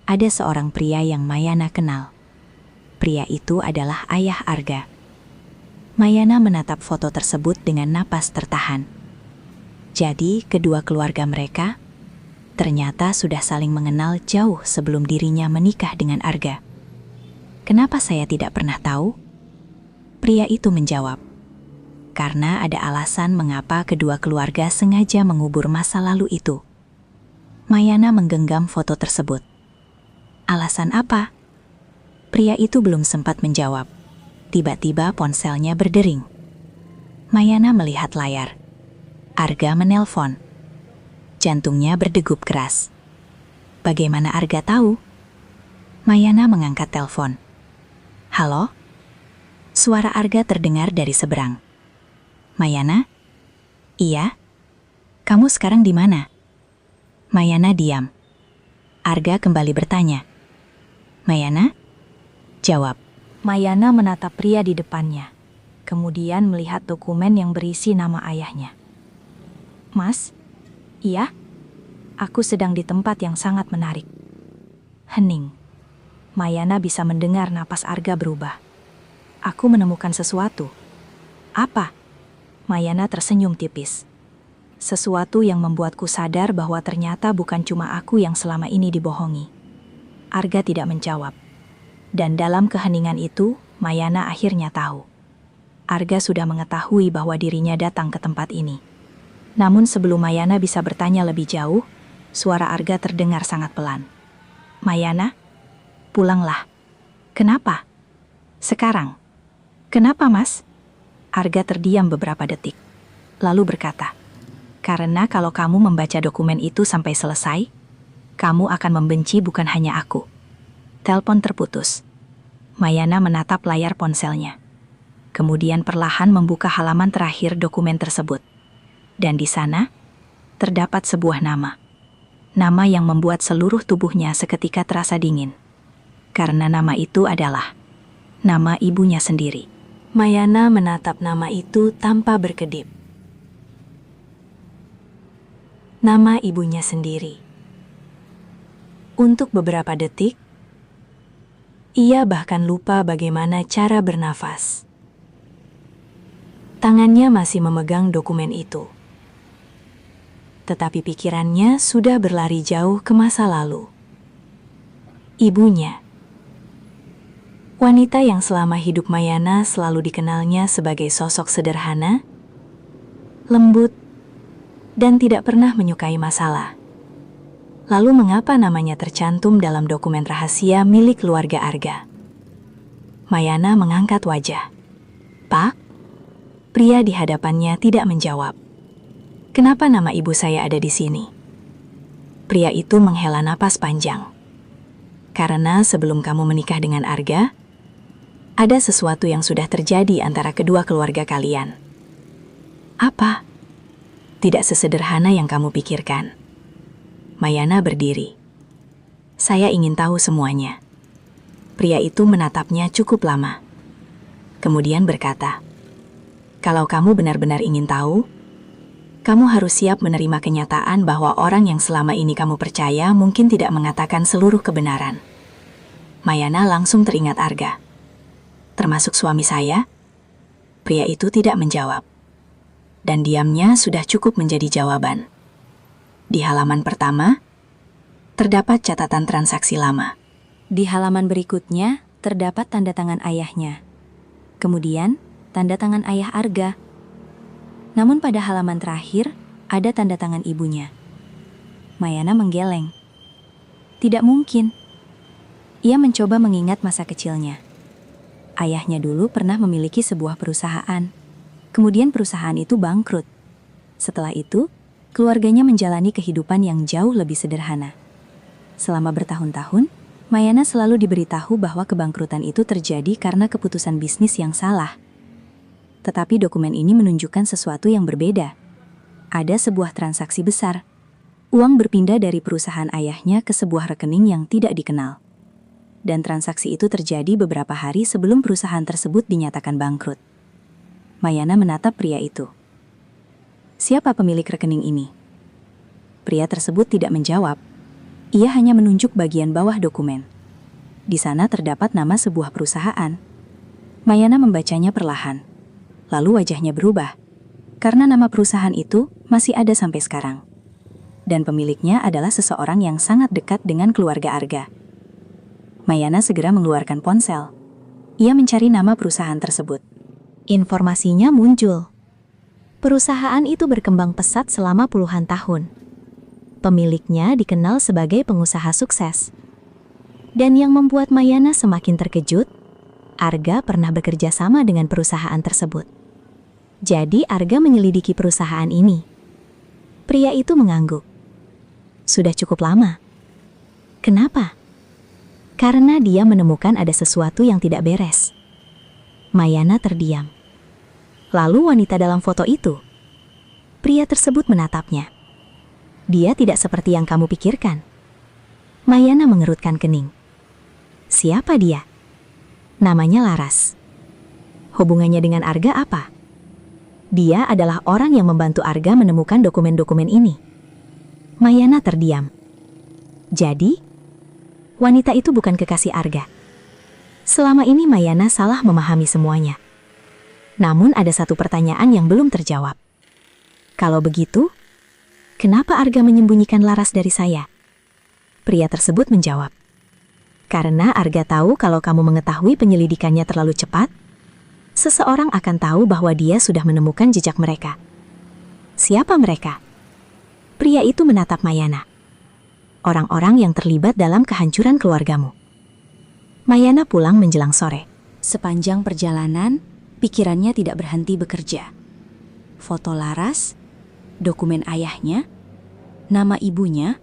Speaker 2: ada seorang pria yang Mayana kenal. Pria itu adalah ayah Arga. Mayana menatap foto tersebut dengan napas tertahan. Jadi, kedua keluarga mereka ternyata sudah saling mengenal jauh sebelum dirinya menikah dengan Arga. Kenapa saya tidak pernah tahu? Pria itu menjawab, karena ada alasan mengapa kedua keluarga sengaja mengubur masa lalu itu. Mayana menggenggam foto tersebut. Alasan apa? Pria itu belum sempat menjawab. Tiba-tiba ponselnya berdering. Mayana melihat layar. Arga menelpon. Jantungnya berdegup keras. Bagaimana Arga tahu? Mayana mengangkat telepon. Halo? Suara Arga terdengar dari seberang. Mayana? Iya? Kamu sekarang di mana? Mayana diam. Arga kembali bertanya. Mayana? Jawab. Mayana menatap pria di depannya. Kemudian melihat dokumen yang berisi nama ayahnya. Mas? Iya? Aku sedang di tempat yang sangat menarik. Hening. Mayana bisa mendengar napas Arga berubah. Aku menemukan sesuatu. Apa? Mayana tersenyum tipis. Sesuatu yang membuatku sadar bahwa ternyata bukan cuma aku yang selama ini dibohongi. Arga tidak menjawab. Dan dalam keheningan itu, Mayana akhirnya tahu. Arga sudah mengetahui bahwa dirinya datang ke tempat ini. Namun sebelum Mayana bisa bertanya lebih jauh, suara Arga terdengar sangat pelan. Mayana, pulanglah. Kenapa? Sekarang. Kenapa, Mas? Arga terdiam beberapa detik, lalu berkata, karena kalau kamu membaca dokumen itu sampai selesai, kamu akan membenci bukan hanya aku. Telepon terputus. Mayana menatap layar ponselnya. Kemudian perlahan membuka halaman terakhir dokumen tersebut. Dan di sana, terdapat sebuah nama. Nama yang membuat seluruh tubuhnya seketika terasa dingin. Karena nama itu adalah nama ibunya sendiri. Mayana menatap nama itu tanpa berkedip. Nama ibunya sendiri. Untuk beberapa detik, ia bahkan lupa bagaimana cara bernafas. Tangannya masih memegang dokumen itu. Tetapi pikirannya sudah berlari jauh ke masa lalu. Ibunya. Wanita yang selama hidup Mayana selalu dikenalnya sebagai sosok sederhana, lembut, dan tidak pernah menyukai masalah. Lalu mengapa namanya tercantum dalam dokumen rahasia milik keluarga Arga? Mayana mengangkat wajah. Pak? Pria di hadapannya tidak menjawab. Kenapa nama ibu saya ada di sini? Pria itu menghela napas panjang. Karena sebelum kamu menikah dengan Arga, ada sesuatu yang sudah terjadi antara kedua keluarga kalian. Apa? Tidak sesederhana yang kamu pikirkan. Mayana berdiri. Saya ingin tahu semuanya. Pria itu menatapnya cukup lama. Kemudian berkata, kalau kamu benar-benar ingin tahu, kamu harus siap menerima kenyataan bahwa orang yang selama ini kamu percaya mungkin tidak mengatakan seluruh kebenaran. Mayana langsung teringat Arga. Termasuk suami saya? Pria itu tidak menjawab. Dan diamnya sudah cukup menjadi jawaban. Di halaman pertama, terdapat catatan transaksi lama. Di halaman berikutnya, terdapat tanda tangan ayahnya. Kemudian, tanda tangan ayah Arga. Namun pada halaman terakhir, ada tanda tangan ibunya. Mayana menggeleng. Tidak mungkin. Ia mencoba mengingat masa kecilnya.
Speaker 1: Ayahnya dulu pernah memiliki sebuah perusahaan. Kemudian perusahaan itu bangkrut. Setelah itu, keluarganya menjalani kehidupan yang jauh lebih sederhana. Selama bertahun-tahun, Mayana selalu diberitahu bahwa kebangkrutan itu terjadi karena keputusan bisnis yang salah. Tetapi dokumen ini menunjukkan sesuatu yang berbeda. Ada sebuah transaksi besar. Uang berpindah dari perusahaan ayahnya ke sebuah rekening yang tidak dikenal. Dan transaksi itu terjadi beberapa hari sebelum perusahaan tersebut dinyatakan bangkrut. Mayana menatap pria itu. Siapa pemilik rekening ini? Pria tersebut tidak menjawab. Ia hanya menunjuk bagian bawah dokumen. Di sana terdapat nama sebuah perusahaan. Mayana membacanya perlahan. Lalu wajahnya berubah. Karena nama perusahaan itu masih ada sampai sekarang. Dan pemiliknya adalah seseorang yang sangat dekat dengan keluarga Arga. Mayana segera mengeluarkan ponsel. Ia mencari nama perusahaan tersebut.
Speaker 2: Informasinya muncul. Perusahaan itu berkembang pesat selama puluhan tahun. Pemiliknya dikenal sebagai pengusaha sukses. Dan yang membuat Mayana semakin terkejut, Arga pernah bekerja sama dengan perusahaan tersebut. Jadi Arga menyelidiki perusahaan ini. Pria itu mengangguk. Sudah cukup lama. Kenapa? Karena dia menemukan ada sesuatu yang tidak beres. Mayana terdiam. Lalu wanita dalam foto itu. Pria tersebut menatapnya. Dia tidak seperti yang kamu pikirkan. Mayana mengerutkan kening. Siapa dia? Namanya Laras. Hubungannya dengan Arga apa? Dia adalah orang yang membantu Arga menemukan dokumen-dokumen ini. Mayana terdiam. Jadi, wanita itu bukan kekasih Arga. Selama ini Mayana salah memahami semuanya. Namun ada satu pertanyaan yang belum terjawab. Kalau begitu, kenapa Arga menyembunyikan Laras dari saya? Pria tersebut menjawab. Karena Arga tahu kalau kamu mengetahui penyelidikannya terlalu cepat, seseorang akan tahu bahwa dia sudah menemukan jejak mereka. Siapa mereka? Pria itu menatap Mayana. Orang-orang yang terlibat dalam kehancuran keluargamu. Mayana pulang menjelang sore.
Speaker 1: Sepanjang perjalanan, pikirannya tidak berhenti bekerja. Foto Laras, dokumen ayahnya, nama ibunya,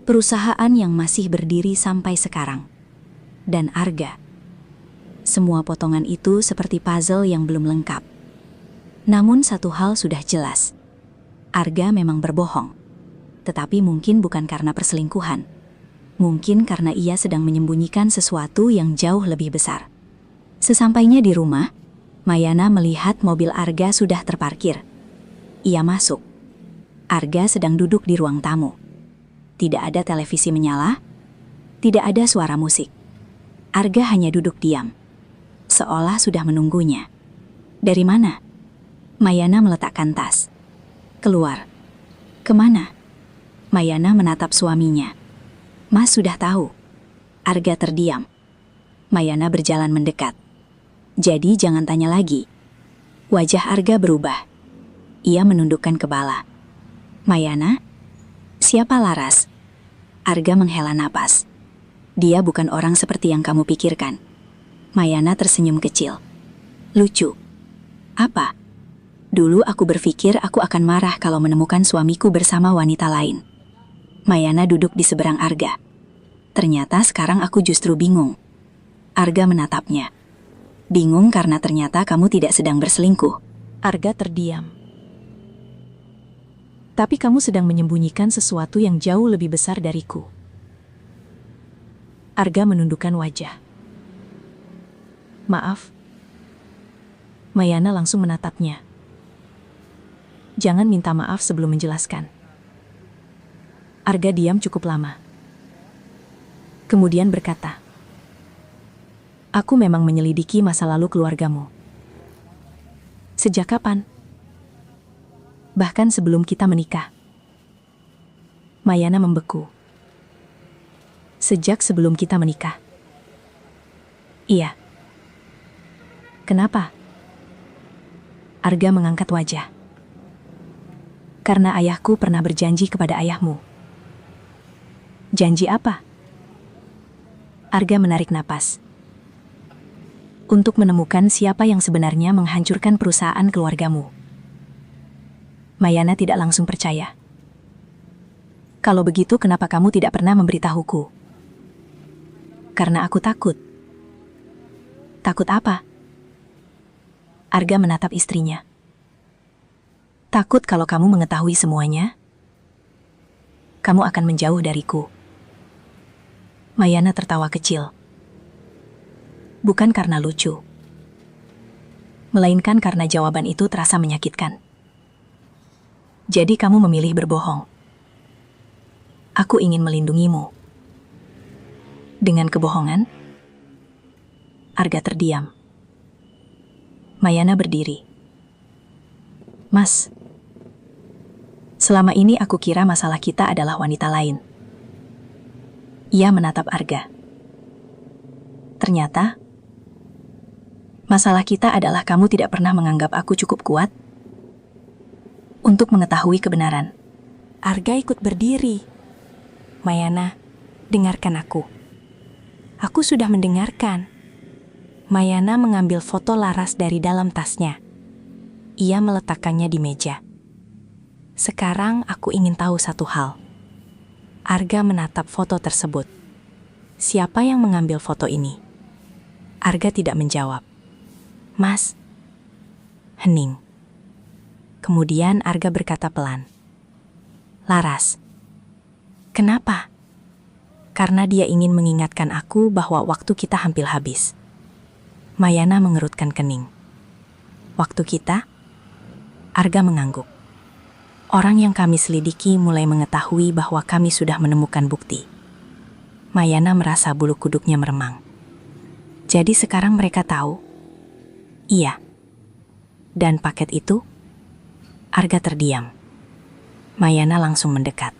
Speaker 1: perusahaan yang masih berdiri sampai sekarang, dan Arga. Semua potongan itu seperti puzzle yang belum lengkap. Namun satu hal sudah jelas. Arga memang berbohong. Tetapi mungkin bukan karena perselingkuhan. Mungkin karena ia sedang menyembunyikan sesuatu yang jauh lebih besar. Sesampainya di rumah, Mayana melihat mobil Arga sudah terparkir. Ia masuk. Arga sedang duduk di ruang tamu. Tidak ada televisi menyala, tidak ada suara musik. Arga hanya duduk diam, seolah sudah menunggunya. Dari mana? Mayana meletakkan tas. Keluar. Kemana? Mayana menatap suaminya. Mas sudah tahu. Arga terdiam. Mayana berjalan mendekat. Jadi jangan tanya lagi. Wajah Arga berubah. Ia menundukkan kepala. Mayana, siapa Laras? Arga menghela napas. Dia bukan orang seperti yang kamu pikirkan. Mayana tersenyum kecil. Lucu. Apa? Dulu aku berpikir aku akan marah kalau menemukan suamiku bersama wanita lain. Mayana duduk di seberang Arga. Ternyata sekarang aku justru bingung. Arga menatapnya. Bingung karena ternyata kamu tidak sedang berselingkuh.
Speaker 2: Arga terdiam. Tapi kamu sedang menyembunyikan sesuatu yang jauh lebih besar dariku. Arga menundukkan wajah. Maaf. Mayana langsung menatapnya. Jangan minta maaf sebelum menjelaskan. Arga diam cukup lama. Kemudian berkata, aku memang menyelidiki masa lalu keluargamu. Sejak kapan? Bahkan sebelum kita menikah. Mayana membeku. Sejak sebelum kita menikah. Iya. Kenapa? Arga mengangkat wajah. Karena ayahku pernah berjanji kepada ayahmu. Janji apa? Arga menarik napas. untuk menemukan siapa yang sebenarnya menghancurkan perusahaan keluargamu. Mayana tidak langsung percaya. Kalau begitu, kenapa kamu tidak pernah memberitahuku? Karena aku takut. Takut apa? Arga menatap istrinya. Takut kalau kamu mengetahui semuanya, kamu akan menjauh dariku. Mayana tertawa kecil. Bukan karena lucu, melainkan karena jawaban itu terasa menyakitkan. Jadi kamu memilih berbohong. Aku ingin melindungimu. Dengan kebohongan, Arga terdiam. Mayana berdiri. Mas, selama ini aku kira masalah kita adalah wanita lain. Ia menatap Arga. Ternyata, masalah kita adalah kamu tidak pernah menganggap aku cukup kuat untuk mengetahui kebenaran. Arga ikut berdiri. Mayana, dengarkan aku. Aku sudah mendengarkan. Mayana mengambil foto Laras dari dalam tasnya. Ia meletakkannya di meja. Sekarang aku ingin tahu satu hal. Arga menatap foto tersebut. Siapa yang mengambil foto ini? Arga tidak menjawab. Mas, hening. Kemudian Arga berkata pelan. Laras. Kenapa? Karena dia ingin mengingatkan aku bahwa waktu kita hampir habis. Mayana mengerutkan kening. Waktu kita? Arga mengangguk. Orang yang kami selidiki mulai mengetahui bahwa kami sudah menemukan bukti. Mayana merasa bulu kuduknya meremang. Jadi sekarang mereka tahu? Iya. Dan paket itu? Arga terdiam. Mayana langsung mendekat.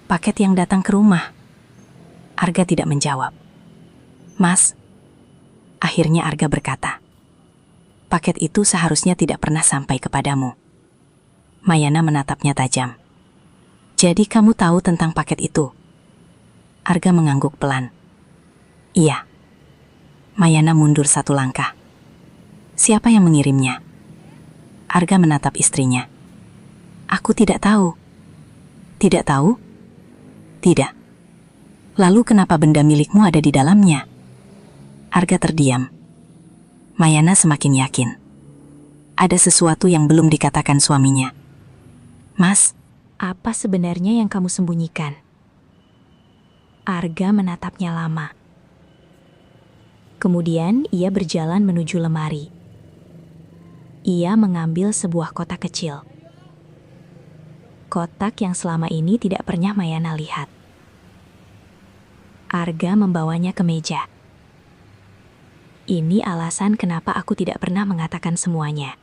Speaker 2: Paket yang datang ke rumah. Arga tidak menjawab. Mas. Akhirnya Arga berkata. Paket itu seharusnya tidak pernah sampai kepadamu. Mayana menatapnya tajam. Jadi kamu tahu tentang paket itu? Arga mengangguk pelan. Iya. Mayana mundur satu langkah. Siapa yang mengirimnya? Arga menatap istrinya. Aku tidak tahu. Tidak tahu? Tidak. Lalu kenapa benda milikmu ada di dalamnya? Arga terdiam. Mayana semakin yakin. Ada sesuatu yang belum dikatakan suaminya. Mas, apa sebenarnya yang kamu sembunyikan? Arga menatapnya lama. Kemudian ia berjalan menuju lemari. Ia mengambil sebuah kotak kecil. Kotak yang selama ini tidak pernah Mayana lihat. Arga membawanya ke meja. Ini alasan kenapa aku tidak pernah mengatakan semuanya.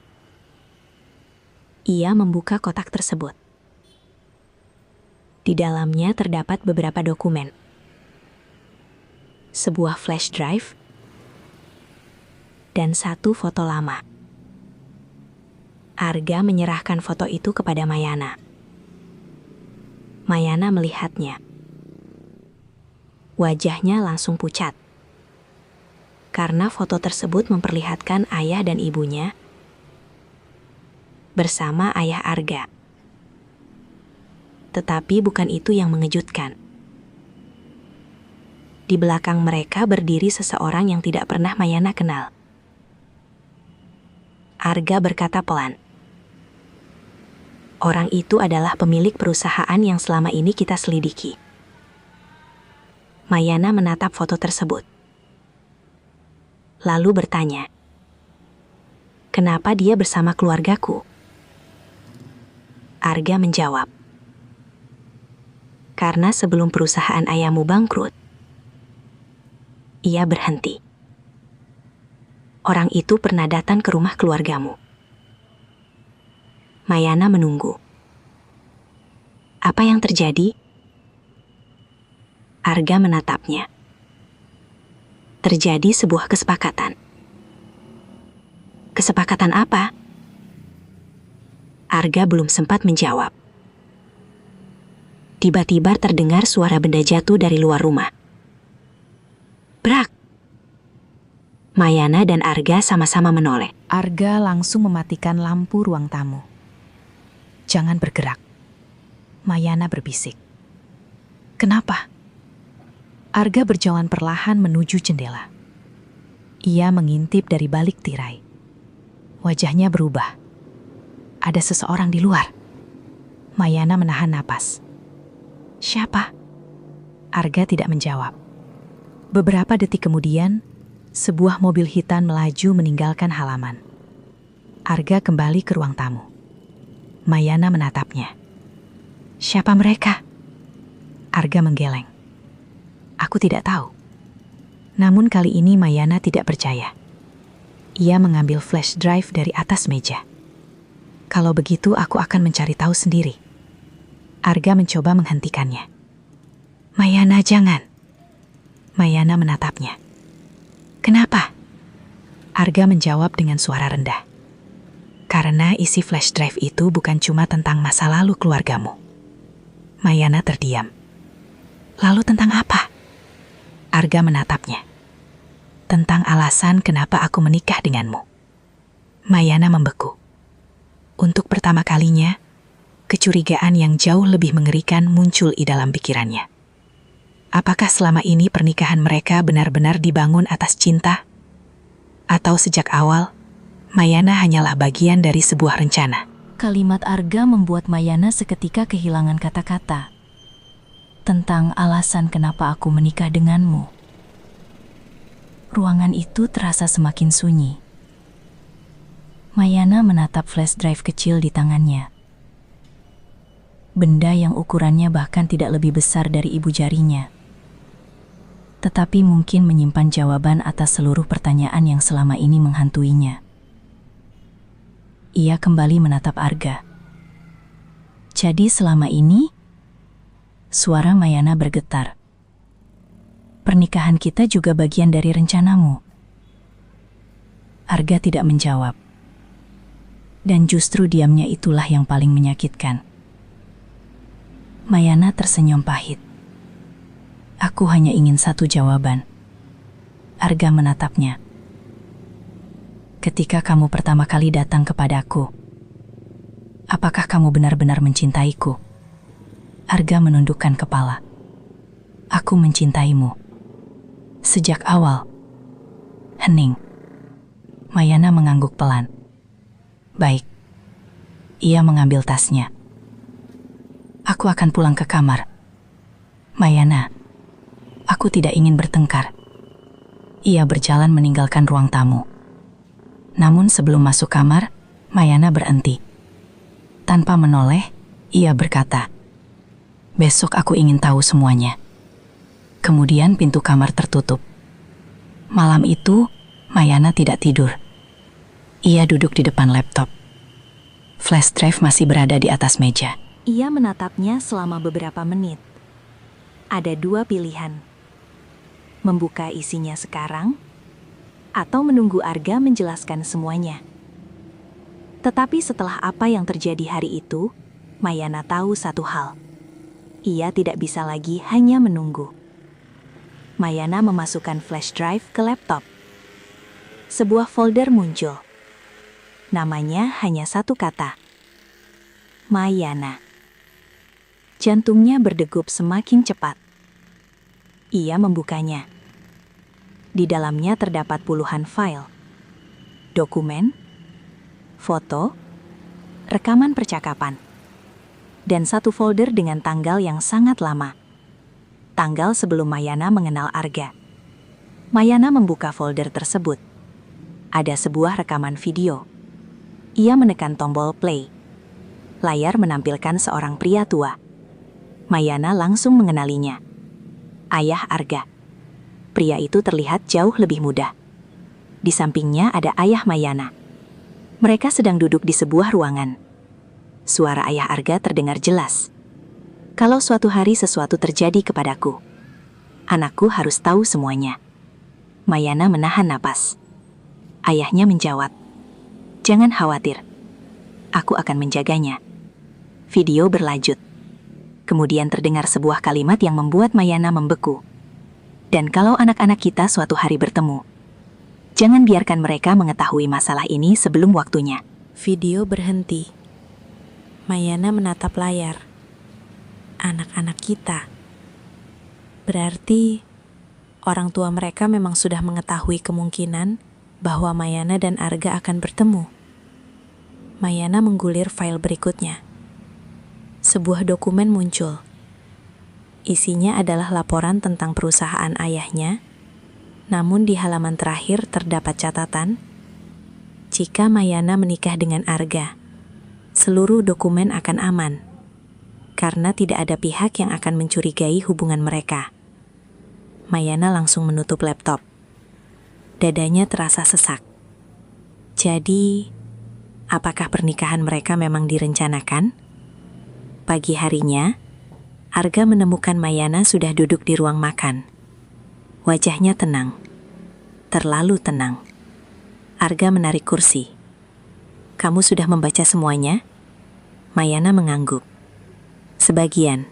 Speaker 2: Ia membuka kotak tersebut. Di dalamnya terdapat beberapa dokumen. Sebuah flash drive dan satu foto lama. Arga menyerahkan foto itu kepada Mayana. Mayana melihatnya. Wajahnya langsung pucat. Karena foto tersebut memperlihatkan ayah dan ibunya bersama ayah Arga. Tetapi bukan itu yang mengejutkan. Di belakang mereka berdiri seseorang yang tidak pernah Mayana kenal. Arga berkata pelan. Orang itu adalah pemilik perusahaan yang selama ini kita selidiki. Mayana menatap foto tersebut. Lalu bertanya, kenapa dia bersama keluargaku? Arga menjawab, karena sebelum perusahaan ayahmu bangkrut, ia berhenti. Orang itu pernah datang ke rumah keluargamu. Mayana menunggu. Apa yang terjadi? Arga menatapnya. Terjadi sebuah kesepakatan. Kesepakatan apa? Arga belum sempat menjawab. Tiba-tiba terdengar suara benda jatuh dari luar rumah. Brak!
Speaker 3: Mayana dan Arga sama-sama menoleh.
Speaker 1: Arga langsung mematikan lampu ruang tamu. Jangan bergerak. Mayana berbisik. Kenapa? Arga berjalan perlahan menuju jendela. Ia mengintip dari balik tirai. Wajahnya berubah. Ada seseorang di luar. Mayana menahan napas. Siapa? Arga tidak menjawab. Beberapa detik kemudian, sebuah mobil hitam melaju meninggalkan halaman. Arga kembali ke ruang tamu. Mayana menatapnya. Siapa mereka? Arga menggeleng. Aku tidak tahu. Namun kali ini Mayana tidak percaya. Ia mengambil flash drive dari atas meja. Kalau begitu aku akan mencari tahu sendiri. Arga mencoba menghentikannya. Mayana, jangan. Mayana menatapnya. Kenapa? Arga menjawab dengan suara rendah. Karena isi flash drive itu bukan cuma tentang masa lalu keluargamu. Mayana terdiam. Lalu tentang apa? Arga menatapnya. Tentang alasan kenapa aku menikah denganmu. Mayana membeku. Untuk pertama kalinya, kecurigaan yang jauh lebih mengerikan muncul di dalam pikirannya. Apakah selama ini pernikahan mereka benar-benar dibangun atas cinta? Atau sejak awal, Mayana hanyalah bagian dari sebuah rencana?
Speaker 2: Kalimat Arga membuat Mayana seketika kehilangan kata-kata. Tentang alasan kenapa aku menikah denganmu. Ruangan itu terasa semakin sunyi. Mayana menatap flash drive kecil di tangannya. Benda yang ukurannya bahkan tidak lebih besar dari ibu jarinya. Tetapi mungkin menyimpan jawaban atas seluruh pertanyaan yang selama ini menghantuinya. Ia kembali menatap Arga. Jadi selama ini, suara Mayana bergetar. Pernikahan kita juga bagian dari rencanamu. Arga tidak menjawab. Dan justru diamnya itulah yang paling menyakitkan. Mayana tersenyum pahit. Aku hanya ingin satu jawaban. Arga menatapnya. Ketika kamu pertama kali datang kepadaku, apakah kamu benar-benar mencintaiku? Arga menundukkan kepala. Aku mencintaimu. Sejak awal. Hening. Mayana mengangguk pelan. Baik. Ia mengambil tasnya. Aku akan pulang ke kamar. Mayana, aku tidak ingin bertengkar. Ia berjalan meninggalkan ruang tamu. Namun sebelum masuk kamar, Mayana berhenti. Tanpa menoleh, ia berkata, besok aku ingin tahu semuanya. Kemudian pintu kamar tertutup. Malam itu, Mayana tidak tidur. Ia duduk di depan laptop. Flash drive masih berada di atas meja. Ia menatapnya selama beberapa menit. Ada dua pilihan. Membuka isinya sekarang, atau menunggu Arga menjelaskan semuanya. Tetapi setelah apa yang terjadi hari itu, Mayana tahu satu hal. Ia tidak bisa lagi hanya menunggu. Mayana memasukkan flash drive ke laptop. Sebuah folder muncul. Namanya hanya satu kata. Mayana. Jantungnya berdegup semakin cepat. Ia membukanya. Di dalamnya terdapat puluhan file. Dokumen, foto, rekaman percakapan. Dan satu folder dengan tanggal yang sangat lama. Tanggal sebelum Mayana mengenal Arga. Mayana membuka folder tersebut. Ada sebuah rekaman video. Ia menekan tombol play. Layar menampilkan seorang pria tua. Mayana langsung mengenalinya. Ayah Arga. Pria itu terlihat jauh lebih muda. Di sampingnya ada ayah Mayana. Mereka sedang duduk di sebuah ruangan. Suara ayah Arga terdengar jelas. Kalau suatu hari sesuatu terjadi kepadaku, anakku harus tahu semuanya. Mayana menahan napas. Ayahnya menjawab, jangan khawatir. Aku akan menjaganya. Video berlanjut. Kemudian terdengar sebuah kalimat yang membuat Mayana membeku. Dan kalau anak-anak kita suatu hari bertemu,
Speaker 3: Jangan biarkan mereka mengetahui masalah ini sebelum waktunya.
Speaker 1: Video berhenti. Mayana menatap layar. Anak-anak kita. Berarti orang tua mereka memang sudah mengetahui kemungkinan bahwa Mayana dan Arga akan bertemu. Mayana menggulir file berikutnya. Sebuah dokumen muncul. Isinya adalah laporan tentang perusahaan ayahnya, namun di halaman terakhir terdapat catatan, jika Mayana menikah dengan Arga, seluruh dokumen akan aman, karena tidak ada pihak yang akan mencurigai hubungan mereka. Mayana langsung menutup laptop. Dadanya terasa sesak. Jadi, apakah pernikahan mereka memang direncanakan? Pagi harinya, Arga menemukan Mayana sudah duduk di ruang makan. Wajahnya tenang. Terlalu tenang. Arga menarik kursi. "Kamu sudah membaca semuanya?" Mayana mengangguk. "Sebagian."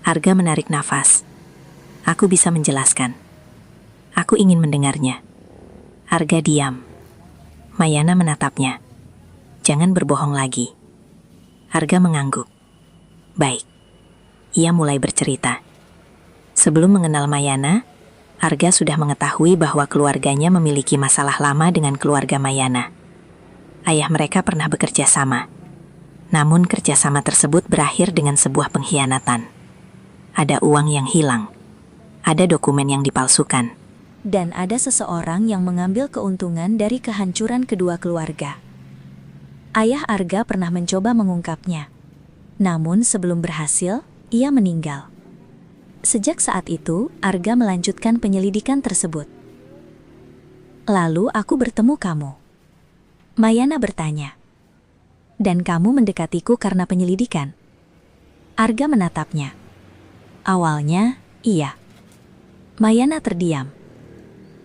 Speaker 1: Arga menarik nafas. "Aku bisa menjelaskan. Aku ingin mendengarnya." Arga diam. Mayana menatapnya. "Jangan berbohong lagi." Arga mengangguk. "Baik." Ia mulai bercerita. Sebelum mengenal Mayana, Arga sudah mengetahui bahwa keluarganya memiliki masalah lama dengan keluarga Mayana. Ayah mereka pernah bekerja sama. Namun kerjasama tersebut berakhir dengan sebuah pengkhianatan. Ada uang yang hilang. Ada dokumen yang dipalsukan.
Speaker 2: Dan ada seseorang yang mengambil keuntungan dari kehancuran kedua keluarga. Ayah Arga pernah mencoba mengungkapnya. Namun sebelum berhasil, ia meninggal. Sejak saat itu, Arga melanjutkan penyelidikan tersebut. "Lalu aku bertemu kamu." Mayana bertanya. "Dan kamu mendekatiku karena penyelidikan?" Arga menatapnya. "Awalnya, iya." Mayana terdiam.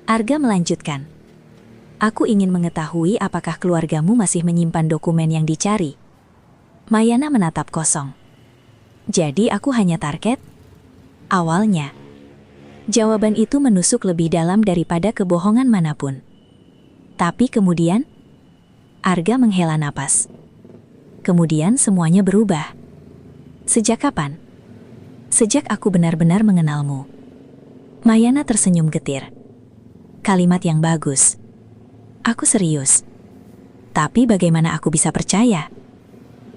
Speaker 2: Arga melanjutkan. "Aku ingin mengetahui apakah keluargamu masih menyimpan dokumen yang dicari." Mayana menatap kosong. "Jadi aku hanya target?" "Awalnya." Jawaban itu menusuk lebih dalam daripada kebohongan manapun. Tapi kemudian, Arga menghela napas. "Kemudian semuanya berubah." "Sejak kapan?" "Sejak aku benar-benar mengenalmu." Mayana tersenyum getir. "Kalimat yang bagus." "Aku serius." "Tapi bagaimana aku bisa percaya?"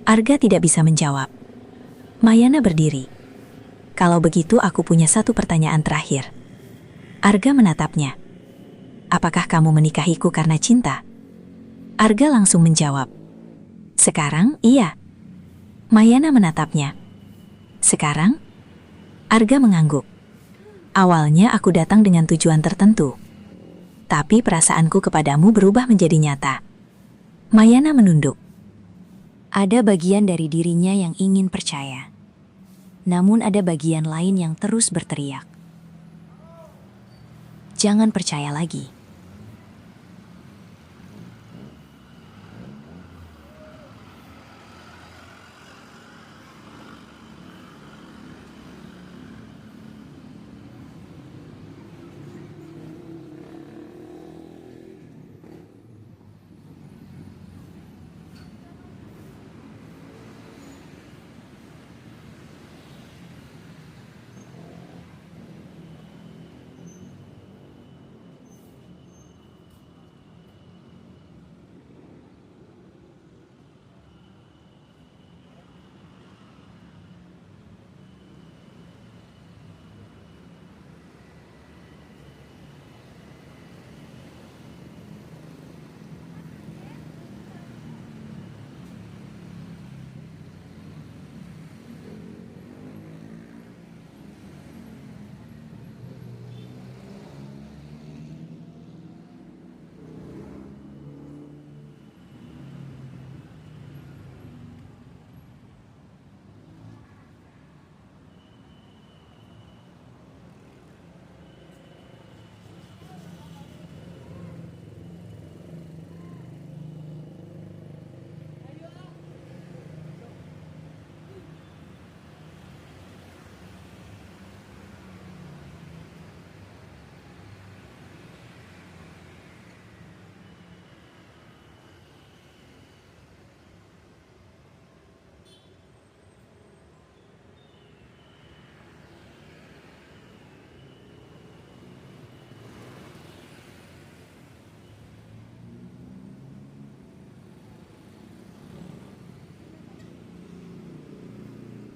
Speaker 2: Arga tidak bisa menjawab. Mayana berdiri. "Kalau begitu aku punya satu pertanyaan terakhir." Arga menatapnya. "Apakah kamu menikahiku karena cinta?" Arga langsung menjawab. "Sekarang, iya." Mayana menatapnya. "Sekarang?" Arga mengangguk. "Awalnya aku datang dengan tujuan tertentu. Tapi perasaanku kepadamu berubah menjadi nyata." Mayana menunduk. Ada bagian dari dirinya yang ingin percaya. Namun ada bagian lain yang terus berteriak. "Jangan percaya lagi."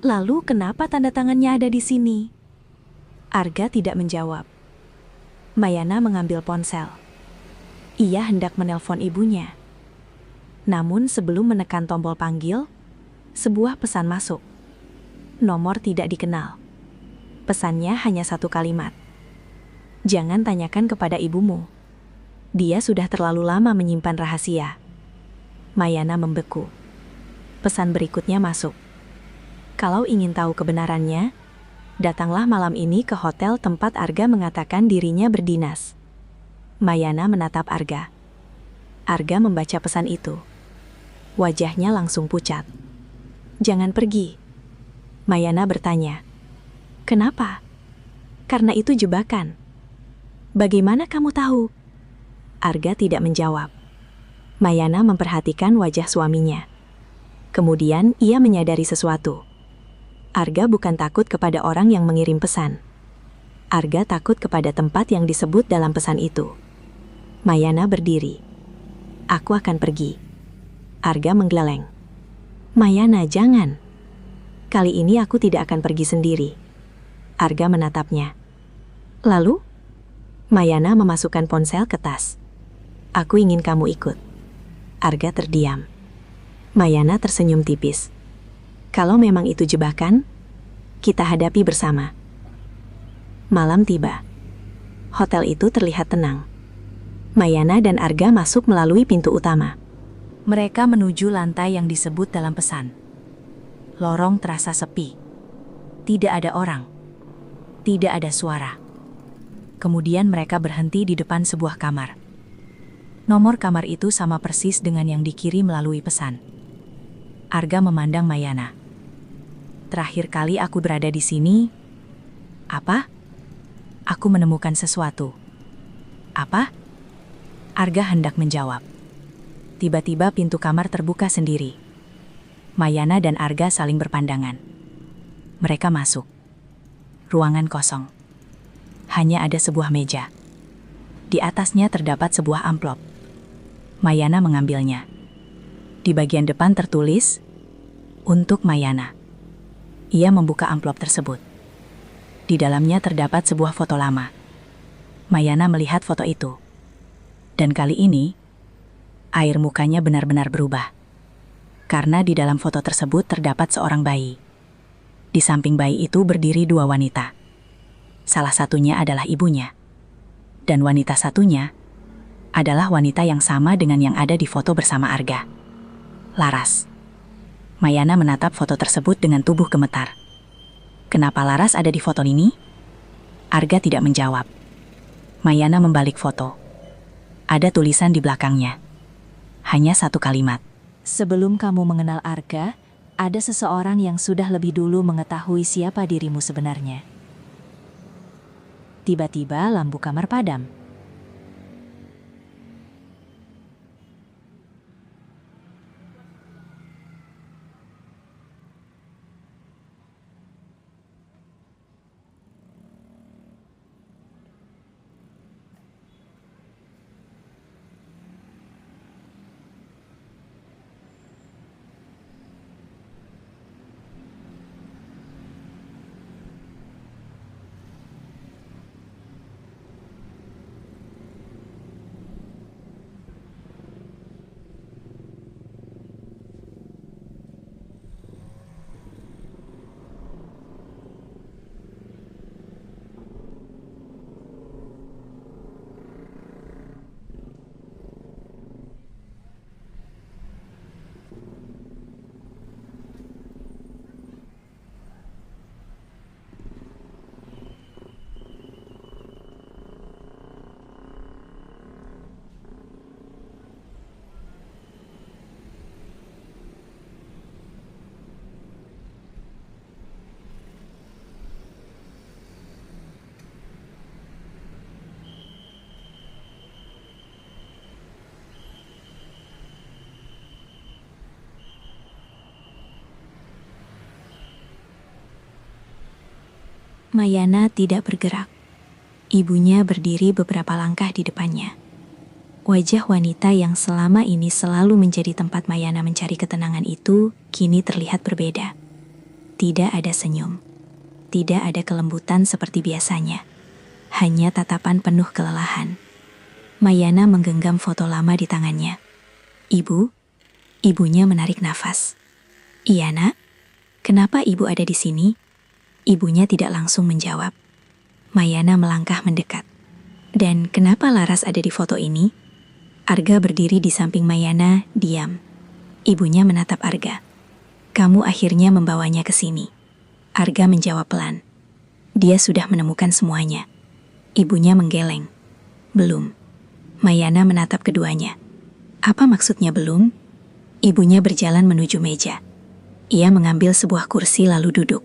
Speaker 2: Lalu kenapa tanda tangannya ada di sini? Arga tidak menjawab. Mayana mengambil ponsel. Ia hendak menelpon ibunya. Namun sebelum menekan tombol panggil, sebuah pesan masuk. Nomor tidak dikenal. Pesannya hanya satu kalimat. Jangan tanyakan kepada ibumu. Dia sudah terlalu lama menyimpan rahasia. Mayana membeku. Pesan berikutnya masuk. Kalau ingin tahu kebenarannya, datanglah malam ini ke hotel tempat Arga mengatakan dirinya berdinas. Mayana menatap Arga. Arga membaca pesan itu. Wajahnya langsung pucat. Jangan pergi. Mayana bertanya. Kenapa? Karena itu jebakan. Bagaimana kamu tahu? Arga tidak menjawab. Mayana memperhatikan wajah suaminya. Kemudian ia menyadari sesuatu. Arga bukan takut kepada orang yang mengirim pesan. Arga takut kepada tempat yang disebut dalam pesan itu. Mayana berdiri. Aku akan pergi. Arga menggeleng. Mayana, jangan. Kali ini aku tidak akan pergi sendiri. Arga menatapnya. Lalu? Mayana memasukkan ponsel ke tas. Aku ingin kamu ikut. Arga terdiam. Mayana tersenyum tipis. Kalau memang itu jebakan, kita hadapi bersama. Malam tiba. Hotel itu terlihat tenang. Mayana dan Arga masuk melalui pintu utama. Mereka menuju lantai yang disebut dalam pesan. Lorong terasa sepi. Tidak ada orang. Tidak ada suara. Kemudian mereka berhenti di depan sebuah kamar. Nomor kamar itu sama persis dengan yang dikirim melalui pesan. Arga memandang Mayana. Terakhir kali aku berada di sini. Apa? Aku menemukan sesuatu. Apa? Arga hendak menjawab. Tiba-tiba pintu kamar terbuka sendiri. Mayana dan Arga saling berpandangan. Mereka masuk. Ruangan kosong. Hanya ada sebuah meja. Di atasnya terdapat sebuah amplop. Mayana mengambilnya. Di bagian depan tertulis, "Untuk Mayana." Ia membuka amplop tersebut. Di dalamnya terdapat sebuah foto lama. Mayana melihat foto itu. Dan kali ini, air mukanya benar-benar berubah. Karena di dalam foto tersebut terdapat seorang bayi. Di samping bayi itu berdiri dua wanita. Salah satunya adalah ibunya. Dan wanita satunya adalah wanita yang sama dengan yang ada di foto bersama Arga. Laras. Mayana menatap foto tersebut dengan tubuh gemetar. Kenapa Laras ada di foto ini? Arga tidak menjawab. Mayana membalik foto. Ada tulisan di belakangnya. Hanya satu kalimat. Sebelum kamu mengenal Arga, ada seseorang yang sudah lebih dulu mengetahui siapa dirimu sebenarnya. Tiba-tiba lampu kamar padam. Mayana tidak bergerak. Ibunya berdiri beberapa langkah di depannya. Wajah wanita yang selama ini selalu menjadi tempat Mayana mencari ketenangan itu kini terlihat berbeda.
Speaker 1: Tidak ada senyum. Tidak ada kelembutan seperti biasanya. Hanya tatapan penuh kelelahan. Mayana menggenggam foto lama di tangannya. Ibu? Ibunya menarik nafas. Iya, Nak. Kenapa ibu ada di sini? Ibunya tidak langsung menjawab. Mayana melangkah mendekat. Dan kenapa Laras ada di foto ini? Arga berdiri di samping Mayana, diam. Ibunya menatap Arga. Kamu akhirnya membawanya ke sini. Arga menjawab pelan. Dia sudah menemukan semuanya. Ibunya menggeleng. Belum. Mayana menatap keduanya. Apa maksudnya belum? Ibunya berjalan menuju meja. Ia mengambil sebuah kursi lalu duduk.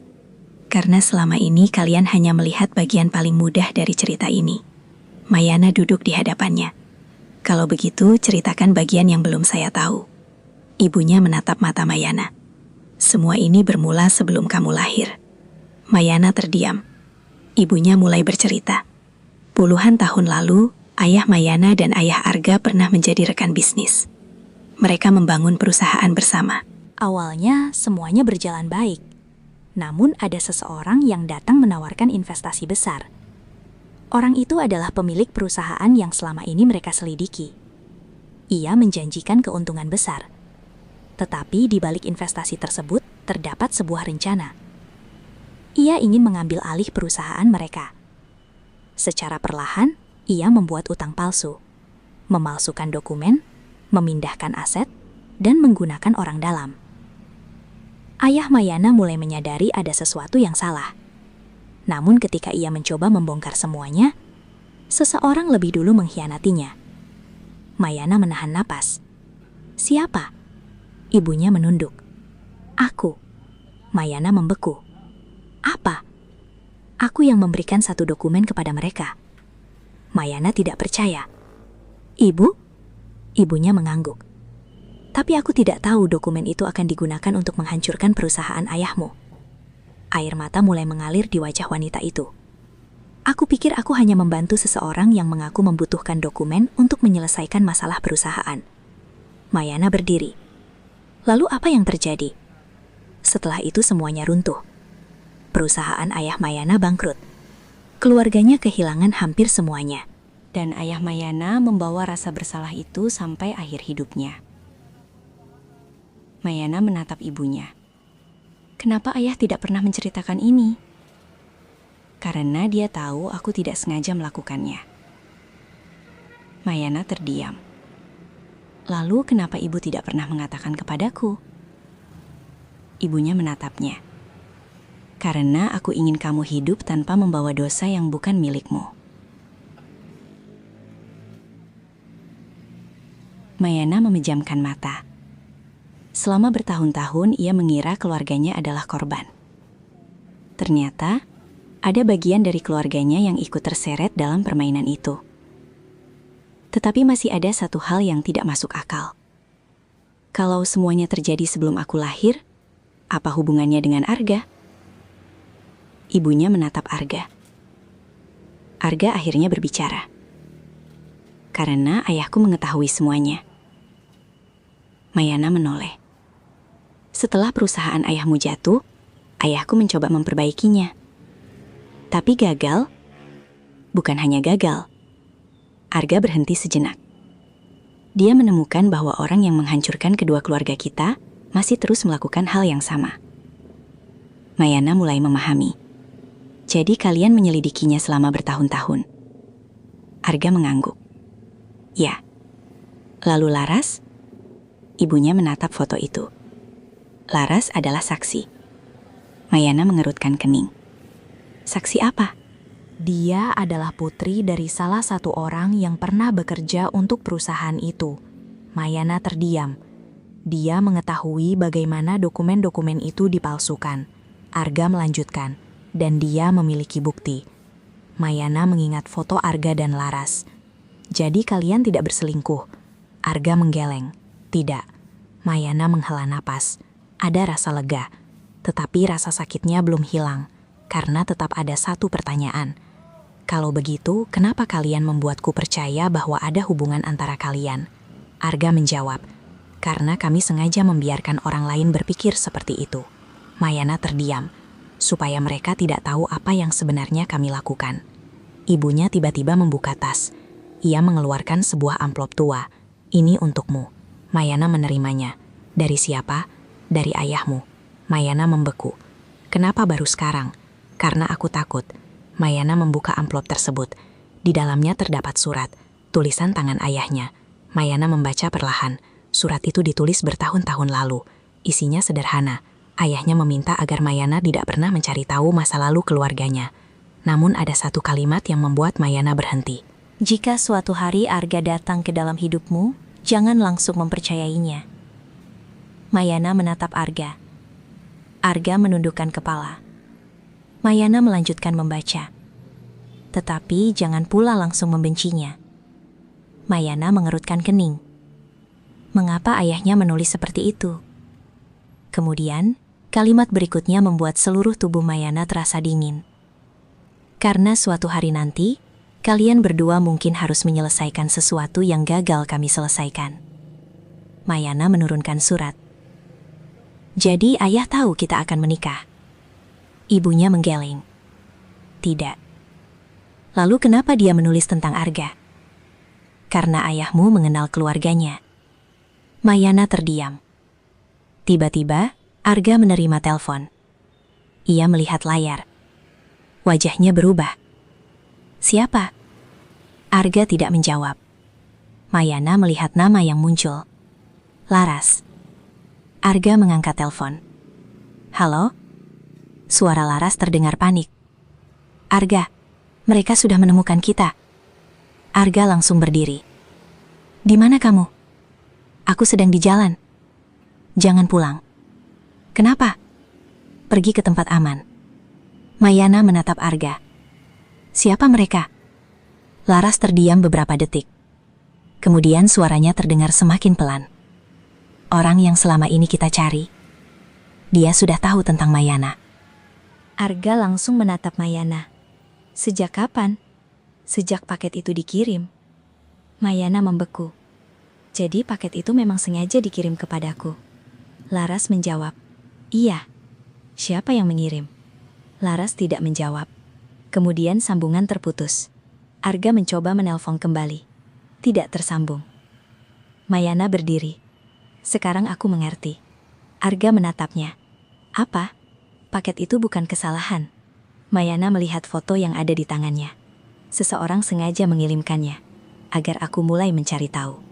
Speaker 1: Karena selama ini kalian hanya melihat bagian paling mudah dari cerita ini. Mayana duduk di hadapannya. Kalau begitu, ceritakan bagian yang belum saya tahu. Ibunya menatap mata Mayana. Semua ini bermula sebelum kamu lahir. Mayana terdiam. Ibunya mulai bercerita. Puluhan tahun lalu, ayah Mayana dan ayah Arga pernah menjadi rekan bisnis. Mereka membangun perusahaan bersama.
Speaker 2: Awalnya semuanya berjalan baik. Namun ada seseorang yang datang menawarkan investasi besar. Orang itu adalah pemilik perusahaan yang selama ini mereka selidiki. Ia menjanjikan keuntungan besar. Tetapi di balik investasi tersebut terdapat sebuah rencana. Ia ingin mengambil alih perusahaan mereka. Secara perlahan, ia membuat utang palsu, memalsukan dokumen, memindahkan aset, dan menggunakan orang dalam. Ayah Mayana mulai menyadari ada sesuatu yang salah. Namun ketika ia mencoba membongkar semuanya, seseorang lebih dulu mengkhianatinya. Mayana menahan napas. Siapa? Ibunya menunduk. Aku. Mayana membeku. Apa? Aku yang memberikan satu dokumen kepada mereka. Mayana tidak percaya. Ibu? Ibunya mengangguk. Tapi aku tidak tahu dokumen itu akan digunakan untuk menghancurkan perusahaan ayahmu. Air mata mulai mengalir di wajah wanita itu. Aku pikir aku hanya membantu seseorang yang mengaku membutuhkan dokumen untuk menyelesaikan masalah perusahaan. Mayana berdiri. Lalu apa yang terjadi? Setelah itu semuanya runtuh. Perusahaan ayah Mayana bangkrut. Keluarganya kehilangan hampir semuanya. Dan ayah Mayana membawa rasa bersalah itu sampai akhir hidupnya. Mayana menatap ibunya. Kenapa ayah tidak pernah menceritakan ini? Karena dia tahu aku tidak sengaja melakukannya. Mayana terdiam. Lalu kenapa ibu tidak pernah mengatakan kepadaku? Ibunya menatapnya. Karena aku ingin kamu hidup tanpa membawa dosa yang bukan milikmu. Mayana memejamkan mata. Selama bertahun-tahun ia mengira keluarganya adalah korban. Ternyata ada bagian dari keluarganya yang ikut terseret dalam permainan itu. Tetapi masih ada satu hal yang tidak masuk akal. Kalau semuanya terjadi sebelum aku lahir, apa hubungannya dengan Arga? Ibunya menatap Arga. Arga akhirnya berbicara. Karena ayahku mengetahui semuanya. Mayana menoleh. Setelah perusahaan ayahmu jatuh, ayahku mencoba memperbaikinya. Tapi gagal. Bukan hanya gagal. Arga berhenti sejenak. Dia menemukan bahwa orang yang menghancurkan kedua keluarga kita masih terus melakukan hal yang sama. Mayana mulai memahami. Jadi kalian menyelidikinya selama bertahun-tahun. Arga mengangguk. Ya. Lalu Laras? Ibunya menatap foto itu. Laras adalah saksi. Mayana mengerutkan kening. Saksi apa? Dia adalah putri dari salah satu orang yang pernah bekerja untuk perusahaan itu. Mayana terdiam. Dia mengetahui bagaimana dokumen-dokumen itu dipalsukan. Arga melanjutkan, dan dia memiliki bukti. Mayana mengingat foto Arga dan Laras. Jadi kalian tidak berselingkuh. Arga menggeleng. Tidak. Mayana menghela napas. Ada rasa lega. Tetapi rasa sakitnya belum hilang. Karena tetap ada satu pertanyaan. Kalau begitu, kenapa kalian membuatku percaya bahwa ada hubungan antara kalian? Arga menjawab, karena kami sengaja membiarkan orang lain berpikir seperti itu.
Speaker 1: Mayana terdiam, supaya mereka tidak tahu apa yang sebenarnya kami lakukan. Ibunya tiba-tiba membuka tas. Ia mengeluarkan sebuah amplop tua. Ini untukmu. Mayana menerimanya. Dari siapa? Dari ayahmu. Mayana membeku. Kenapa baru sekarang? Karena aku takut. Mayana membuka amplop tersebut. Di dalamnya terdapat surat, tulisan tangan ayahnya. Mayana membaca perlahan. Surat itu ditulis bertahun-tahun lalu. Isinya sederhana. Ayahnya meminta agar Mayana tidak pernah mencari tahu masa lalu keluarganya. Namun ada satu kalimat yang membuat Mayana berhenti.
Speaker 2: Jika suatu hari Arga datang ke dalam hidupmu, jangan langsung mempercayainya. Mayana menatap Arga. Arga menundukkan kepala. Mayana melanjutkan membaca. Tetapi jangan pula langsung membencinya. Mayana mengerutkan kening. Mengapa ayahnya menulis seperti itu? Kemudian, kalimat berikutnya membuat seluruh tubuh Mayana terasa dingin. Karena suatu hari nanti, kalian berdua mungkin harus menyelesaikan sesuatu yang gagal kami selesaikan. Mayana menurunkan surat. Jadi ayah tahu kita akan menikah. Ibunya menggeleng. Tidak. Lalu kenapa dia menulis tentang Arga? Karena ayahmu mengenal keluarganya. Mayana terdiam. Tiba-tiba, Arga menerima telepon. Ia melihat layar. Wajahnya berubah. Siapa? Arga tidak menjawab. Mayana melihat nama yang muncul. Laras. Arga mengangkat telepon. Halo? Suara Laras terdengar panik. Arga, mereka sudah menemukan kita. Arga langsung berdiri. Di mana kamu? Aku sedang di jalan. Jangan pulang. Kenapa? Pergi ke tempat aman. Mayana menatap Arga. Siapa mereka? Laras terdiam beberapa detik. Kemudian suaranya terdengar semakin pelan. Orang yang selama ini kita cari. Dia sudah tahu tentang Mayana. Arga langsung menatap Mayana. Sejak kapan? Sejak paket itu dikirim. Mayana membeku. Jadi paket itu memang sengaja dikirim kepadaku. Laras menjawab, iya. Siapa yang mengirim? Laras tidak menjawab. Kemudian sambungan terputus. Arga mencoba menelpon kembali. Tidak tersambung. Mayana berdiri. Sekarang aku mengerti. Arga menatapnya. Apa? Paket itu bukan kesalahan. Mayana melihat foto yang ada di tangannya. Seseorang sengaja mengirimkannya, agar aku mulai mencari tahu.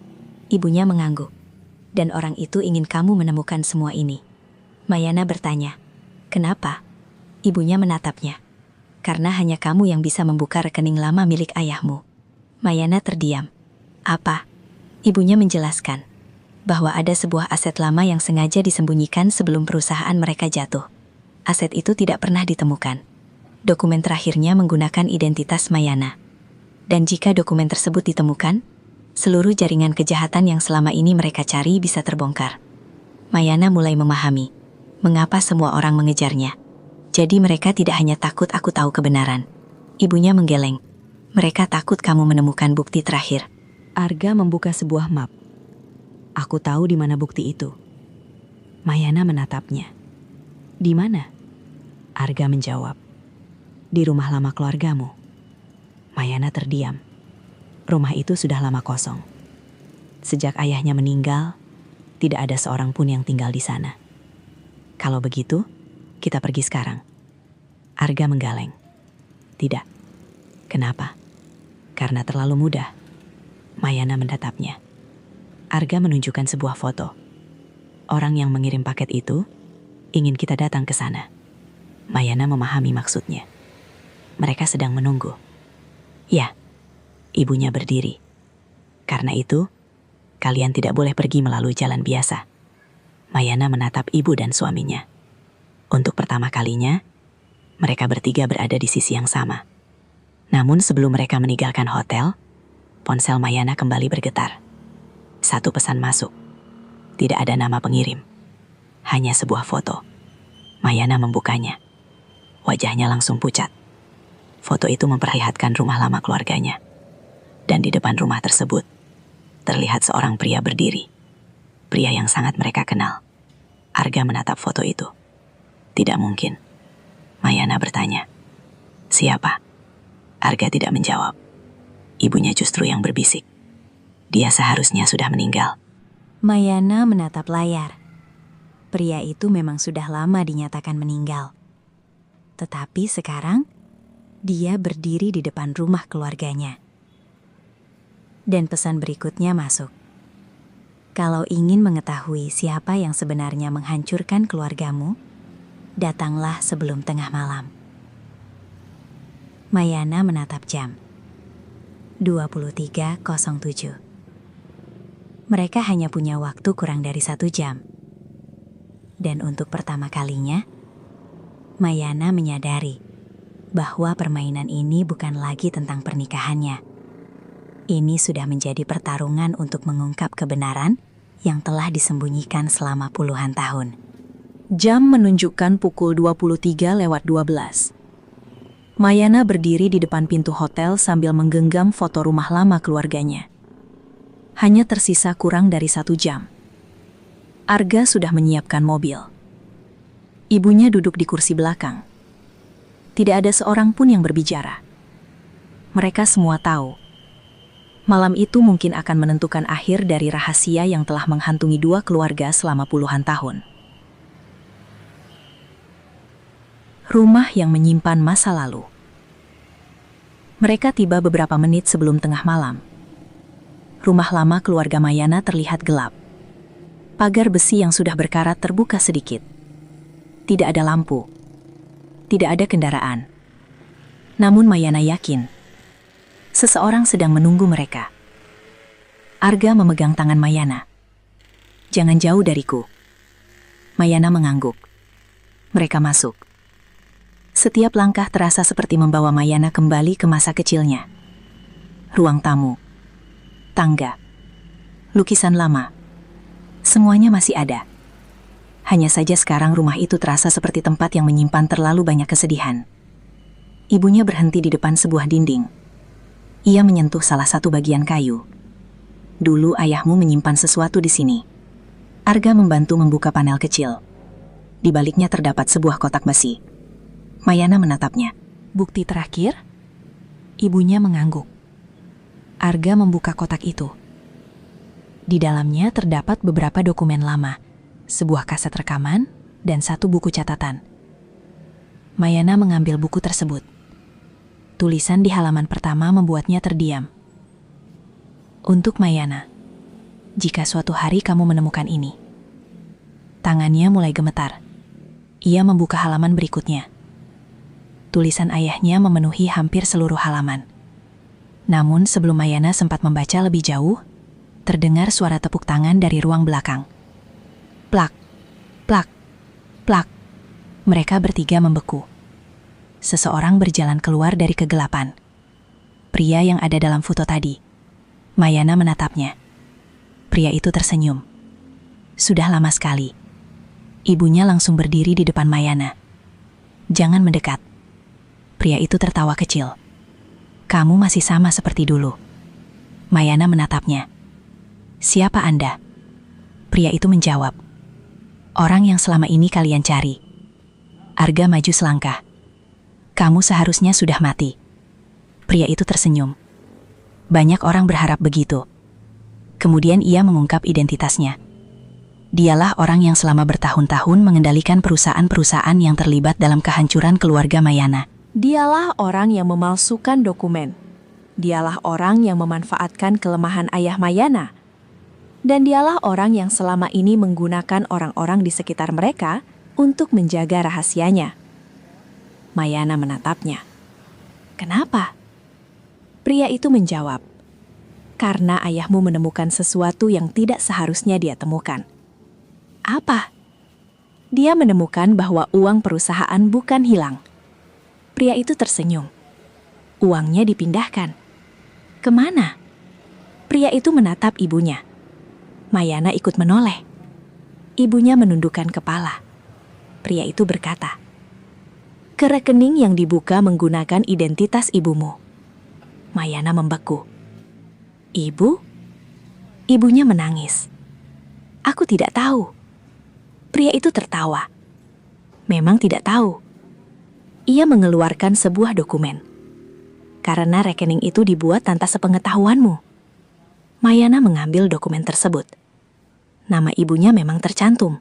Speaker 2: Ibunya mengangguk. Dan orang itu ingin kamu menemukan semua ini. Mayana bertanya, kenapa? Ibunya menatapnya. Karena hanya kamu yang bisa membuka rekening lama milik ayahmu. Mayana terdiam. Apa? Ibunya menjelaskan bahwa ada sebuah aset lama yang sengaja disembunyikan sebelum perusahaan mereka jatuh. Aset itu tidak pernah ditemukan. Dokumen terakhirnya menggunakan identitas Mayana. Dan jika dokumen tersebut ditemukan, seluruh jaringan kejahatan yang selama ini mereka cari bisa terbongkar. Mayana mulai memahami mengapa semua orang mengejarnya. Jadi mereka tidak hanya takut aku tahu kebenaran. Ibunya menggeleng. Mereka takut kamu menemukan bukti terakhir. Arga membuka sebuah map. Aku tahu di mana bukti itu. Mayana menatapnya. Di mana? Arga menjawab. Di rumah lama keluargamu. Mayana terdiam. Rumah itu sudah lama kosong. Sejak ayahnya meninggal, tidak ada seorang pun yang tinggal di sana. Kalau begitu, kita pergi sekarang. Arga menggeleng. Tidak. Kenapa? Karena terlalu mudah. Mayana menatapnya. Arga menunjukkan sebuah foto. Orang yang mengirim paket itu ingin kita datang ke sana. Mayana memahami maksudnya. Mereka sedang menunggu. Ya. Ibunya berdiri. Karena itu, kalian tidak boleh pergi melalui jalan biasa. Mayana menatap ibu dan suaminya. Untuk pertama kalinya, mereka bertiga berada di sisi yang sama. Namun sebelum mereka meninggalkan hotel, ponsel Mayana kembali bergetar. Satu pesan masuk. Tidak ada nama pengirim. Hanya sebuah foto. Mayana membukanya. Wajahnya langsung pucat. Foto itu memperlihatkan rumah lama keluarganya. Dan di depan rumah tersebut, terlihat seorang pria berdiri. Pria yang sangat mereka kenal. Arga menatap foto itu.
Speaker 3: Tidak mungkin. Mayana bertanya. Siapa? Arga tidak menjawab. Ibunya justru yang berbisik. Dia seharusnya sudah meninggal.
Speaker 1: Mayana menatap layar. Pria itu memang sudah lama dinyatakan meninggal. Tetapi sekarang, dia berdiri di depan rumah keluarganya. Dan pesan berikutnya masuk. Kalau ingin mengetahui siapa yang sebenarnya menghancurkan keluargamu, datanglah sebelum tengah malam. Mayana menatap jam. 23.07. Mereka hanya punya waktu kurang dari 1 jam. Dan untuk pertama kalinya, Mayana menyadari bahwa permainan ini bukan lagi tentang pernikahannya. Ini sudah menjadi pertarungan untuk mengungkap kebenaran yang telah disembunyikan selama puluhan tahun.
Speaker 2: Jam menunjukkan pukul 23:12. Mayana berdiri di depan pintu hotel sambil menggenggam foto rumah lama keluarganya. Hanya tersisa kurang dari 1 jam. Arga sudah menyiapkan mobil. Ibunya duduk di kursi belakang. Tidak ada seorang pun yang berbicara. Mereka semua tahu. Malam itu mungkin akan menentukan akhir dari rahasia yang telah menghantungi 2 keluarga selama puluhan tahun. Rumah yang menyimpan masa lalu. Mereka tiba beberapa menit sebelum tengah malam. Rumah lama keluarga Mayana terlihat gelap. Pagar besi yang sudah berkarat terbuka sedikit. Tidak ada lampu. Tidak ada kendaraan. Namun Mayana yakin, seseorang sedang menunggu mereka. Arga memegang tangan Mayana. Jangan jauh dariku. Mayana mengangguk. Mereka masuk. Setiap langkah terasa seperti membawa Mayana kembali ke masa kecilnya. Ruang tamu, tangga, lukisan lama. Semuanya masih ada. Hanya saja sekarang rumah itu terasa seperti tempat yang menyimpan terlalu banyak kesedihan. Ibunya berhenti di depan sebuah dinding. Ia menyentuh salah satu bagian kayu. Dulu ayahmu menyimpan sesuatu di sini. Arga membantu membuka panel kecil. Di baliknya terdapat sebuah kotak besi. Mayana menatapnya. Bukti terakhir? Ibunya mengangguk. Arga membuka kotak itu. Di dalamnya terdapat beberapa dokumen lama, sebuah kaset rekaman, dan 1 buku catatan. Mayana mengambil buku tersebut. Tulisan di halaman pertama membuatnya terdiam. Untuk Mayana, jika suatu hari kamu menemukan ini. Tangannya mulai gemetar. Ia membuka halaman berikutnya. Tulisan ayahnya memenuhi hampir seluruh halaman. Namun sebelum Mayana sempat membaca lebih jauh, terdengar suara tepuk tangan dari ruang belakang. Plak, plak, plak. Mereka bertiga membeku. Seseorang berjalan keluar dari kegelapan. Pria yang ada dalam foto tadi. Mayana menatapnya. Pria itu tersenyum. Sudah lama sekali. Ibunya langsung berdiri di depan Mayana. Jangan mendekat. Pria itu tertawa kecil. Kamu masih sama seperti dulu. Mayana menatapnya. Siapa Anda? Pria itu menjawab. Orang yang selama ini kalian cari. Arga maju selangkah. Kamu seharusnya sudah mati. Pria itu tersenyum. Banyak orang berharap begitu. Kemudian ia mengungkap identitasnya. Dialah orang yang selama bertahun-tahun mengendalikan perusahaan-perusahaan yang terlibat dalam kehancuran keluarga Mayana. Dialah orang yang memalsukan dokumen. Dialah orang yang memanfaatkan kelemahan ayah Mayana. Dan dialah orang yang selama ini menggunakan orang-orang di sekitar mereka untuk menjaga rahasianya. Mayana menatapnya. Kenapa? Pria itu menjawab. Karena ayahmu menemukan sesuatu yang tidak seharusnya dia temukan. Apa? Dia menemukan bahwa uang perusahaan bukan hilang. Pria itu tersenyum. Uangnya dipindahkan. Kemana? Pria itu menatap ibunya. Mayana ikut menoleh. Ibunya menundukkan kepala. Pria itu berkata, ke rekening yang dibuka menggunakan identitas ibumu. Mayana membeku. Ibu? Ibunya menangis. Aku tidak tahu. Pria itu tertawa.
Speaker 1: memang tidak tahu. Ia mengeluarkan sebuah dokumen. Karena rekening itu dibuat tanpa sepengetahuanmu. Mayana mengambil dokumen tersebut. Nama ibunya memang tercantum.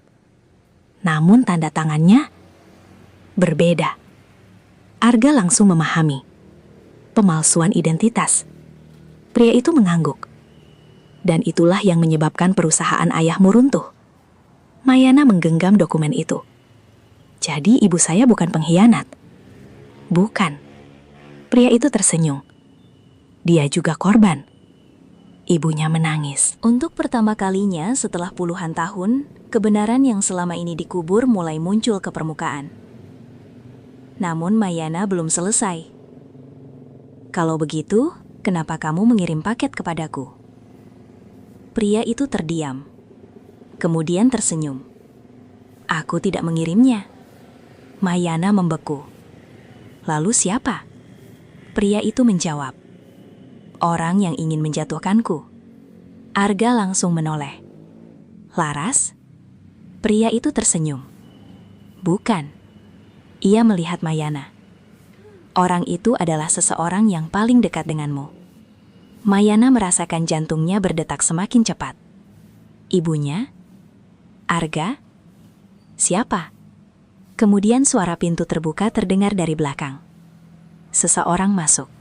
Speaker 1: Namun tanda tangannya berbeda. Arga langsung memahami. Pemalsuan identitas. Pria itu mengangguk. Dan itulah yang menyebabkan perusahaan ayahmu runtuh. Mayana menggenggam dokumen itu. Jadi ibu saya bukan pengkhianat. Bukan. Pria itu tersenyum. Dia juga korban. Ibunya menangis. Untuk pertama kalinya setelah puluhan tahun, kebenaran yang selama ini dikubur mulai muncul ke permukaan. Namun Mayana belum selesai. Kalau begitu, kenapa kamu mengirim paket kepadaku? Pria itu terdiam. Kemudian tersenyum. Aku tidak mengirimnya. Mayana membeku. Lalu siapa? Pria itu menjawab. Orang yang ingin menjatuhkanku. Arga langsung menoleh. Laras? Pria itu tersenyum. Bukan. Ia melihat Mayana. Orang itu adalah seseorang yang paling dekat denganmu. Mayana merasakan jantungnya berdetak semakin cepat. Ibunya? Arga? Siapa? Kemudian suara pintu terbuka terdengar dari belakang. Seseorang masuk.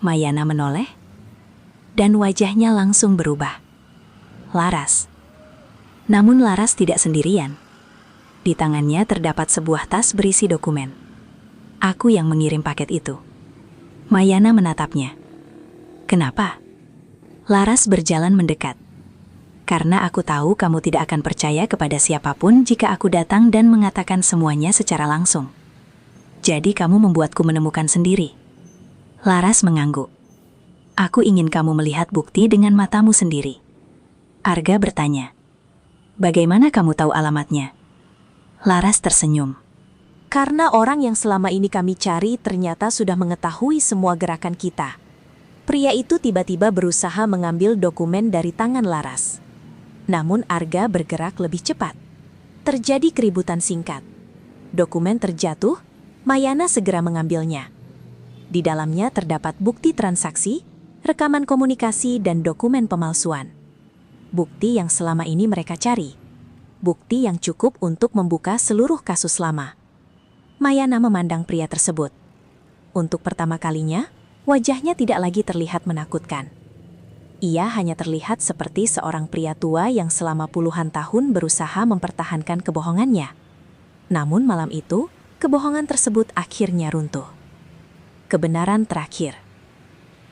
Speaker 1: Mayana menoleh, dan wajahnya langsung berubah. Laras. Namun Laras tidak sendirian. Di tangannya terdapat sebuah tas berisi dokumen. Aku yang mengirim paket itu. Mayana menatapnya. Kenapa? Laras berjalan mendekat. Karena aku tahu kamu tidak akan percaya kepada siapapun jika aku datang dan mengatakan semuanya secara langsung. Jadi kamu membuatku menemukan sendiri. Laras mengangguk. Aku ingin kamu melihat bukti dengan matamu sendiri. Arga bertanya. Bagaimana kamu tahu alamatnya? Laras tersenyum. Karena orang yang selama ini kami cari ternyata sudah mengetahui semua gerakan kita. Pria itu tiba-tiba berusaha mengambil dokumen dari tangan Laras. Namun Arga bergerak lebih cepat. Terjadi keributan singkat. Dokumen terjatuh, Mayana segera mengambilnya. Di dalamnya terdapat bukti transaksi, rekaman komunikasi, dan dokumen pemalsuan. Bukti yang selama ini mereka cari. Bukti yang cukup untuk membuka seluruh kasus lama. Mayana memandang pria tersebut. Untuk pertama kalinya, wajahnya tidak lagi terlihat menakutkan. Ia hanya terlihat seperti seorang pria tua yang selama puluhan tahun berusaha mempertahankan kebohongannya. Namun malam itu, kebohongan tersebut akhirnya runtuh. Kebenaran terakhir.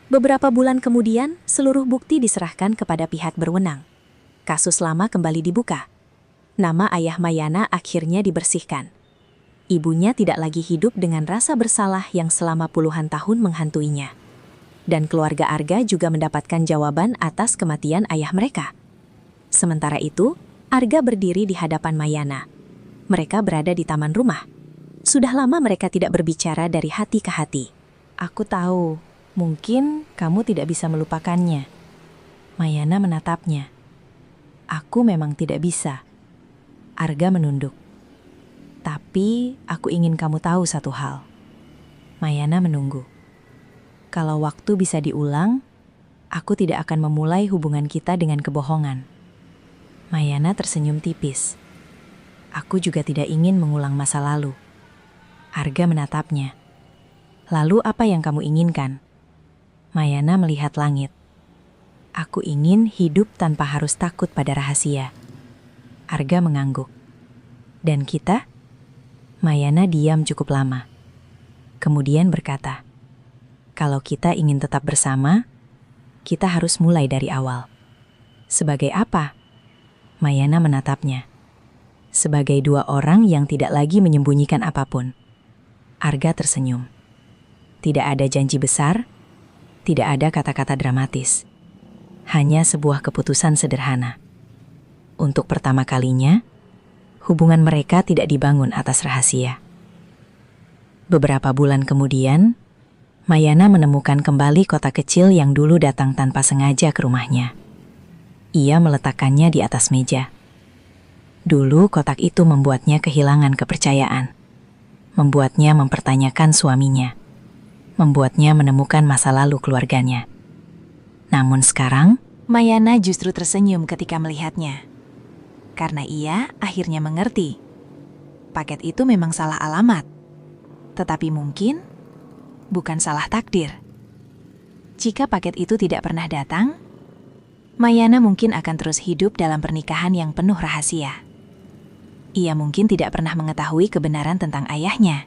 Speaker 1: Beberapa bulan kemudian, seluruh bukti diserahkan kepada pihak berwenang. Kasus lama kembali dibuka. Nama ayah Mayana akhirnya dibersihkan. Ibunya tidak lagi hidup dengan rasa bersalah yang selama puluhan tahun menghantuinya. Dan keluarga Arga juga mendapatkan jawaban atas kematian ayah mereka. Sementara itu, Arga berdiri di hadapan Mayana. Mereka berada di taman rumah. Sudah lama mereka tidak berbicara dari hati ke hati. Aku tahu, mungkin kamu tidak bisa melupakannya. Mayana menatapnya. Aku memang tidak bisa. Arga menunduk. Tapi aku ingin kamu tahu satu hal. Mayana menunggu. Kalau waktu bisa diulang, aku tidak akan memulai hubungan kita dengan kebohongan. Mayana tersenyum tipis. Aku juga tidak ingin mengulang masa lalu. Arga menatapnya. Lalu apa yang kamu inginkan? Mayana melihat langit. Aku ingin hidup tanpa harus takut pada rahasia. Arga mengangguk. Dan kita? Mayana diam cukup lama. Kemudian berkata, kalau kita ingin tetap bersama, kita harus mulai dari awal. Sebagai apa? Mayana menatapnya. Sebagai dua orang yang tidak lagi menyembunyikan apapun. Arga tersenyum. Tidak ada janji besar, tidak ada kata-kata dramatis. Hanya sebuah keputusan sederhana. Untuk pertama kalinya, hubungan mereka tidak dibangun atas rahasia. Beberapa bulan kemudian, Mayana menemukan kembali kotak kecil yang dulu datang tanpa sengaja ke rumahnya. Ia meletakkannya di atas meja. Dulu kotak itu membuatnya kehilangan kepercayaan. Membuatnya mempertanyakan suaminya. Membuatnya menemukan masa lalu keluarganya. Namun sekarang,
Speaker 2: Mayana justru tersenyum ketika melihatnya. Karena ia akhirnya mengerti. Paket itu memang salah alamat. Tetapi mungkin bukan salah takdir. Jika paket itu tidak pernah datang, Mayana mungkin akan terus hidup dalam pernikahan yang penuh rahasia. Ia mungkin tidak pernah mengetahui kebenaran tentang ayahnya.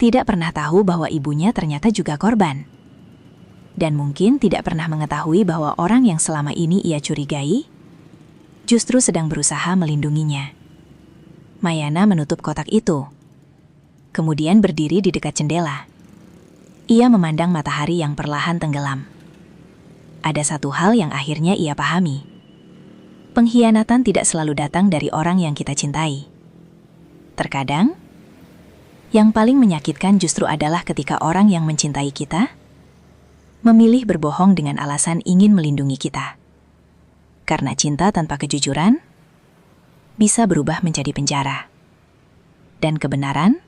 Speaker 2: Tidak pernah tahu bahwa ibunya ternyata juga korban. Dan mungkin tidak pernah mengetahui bahwa orang yang selama ini ia curigai justru sedang berusaha melindunginya. Mayana menutup kotak itu, kemudian berdiri di dekat jendela. Ia memandang matahari yang perlahan tenggelam. Ada satu hal yang akhirnya ia pahami. Pengkhianatan tidak selalu datang dari orang yang kita cintai. Terkadang, yang paling menyakitkan justru adalah ketika orang yang mencintai kita memilih berbohong dengan alasan ingin melindungi kita. Karena cinta tanpa kejujuran bisa berubah menjadi penjara. Dan kebenaran,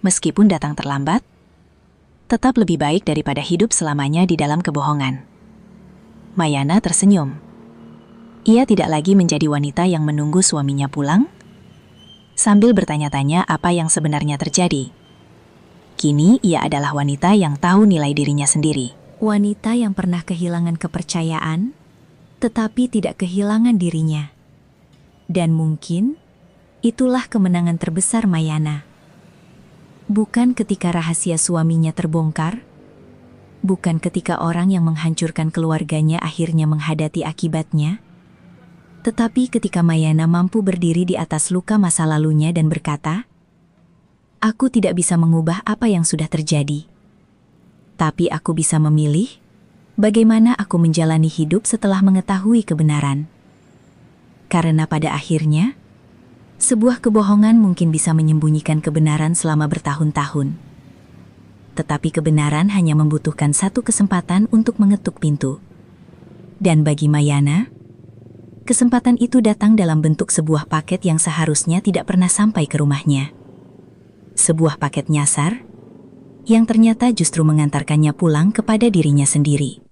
Speaker 2: meskipun datang terlambat, tetap lebih baik daripada hidup selamanya di dalam kebohongan. Mayana tersenyum. Ia tidak lagi menjadi wanita yang menunggu suaminya pulang, sambil bertanya-tanya apa yang sebenarnya terjadi. Kini ia adalah wanita yang tahu nilai dirinya sendiri. Wanita yang pernah kehilangan kepercayaan, tetapi tidak kehilangan dirinya. Dan mungkin itulah kemenangan terbesar Mayana. Bukan ketika rahasia suaminya terbongkar, bukan ketika orang yang menghancurkan keluarganya akhirnya menghadapi akibatnya, tetapi ketika Mayana mampu berdiri di atas luka masa lalunya dan berkata, "Aku tidak bisa mengubah apa yang sudah terjadi. Tapi aku bisa memilih bagaimana aku menjalani hidup setelah mengetahui kebenaran." Karena pada akhirnya, sebuah kebohongan mungkin bisa menyembunyikan kebenaran selama bertahun-tahun. Tetapi kebenaran hanya membutuhkan satu kesempatan untuk mengetuk pintu. Dan bagi Mayana, kesempatan itu datang dalam bentuk sebuah paket yang seharusnya tidak pernah sampai ke rumahnya. Sebuah paket nyasar yang ternyata justru mengantarkannya pulang kepada dirinya sendiri.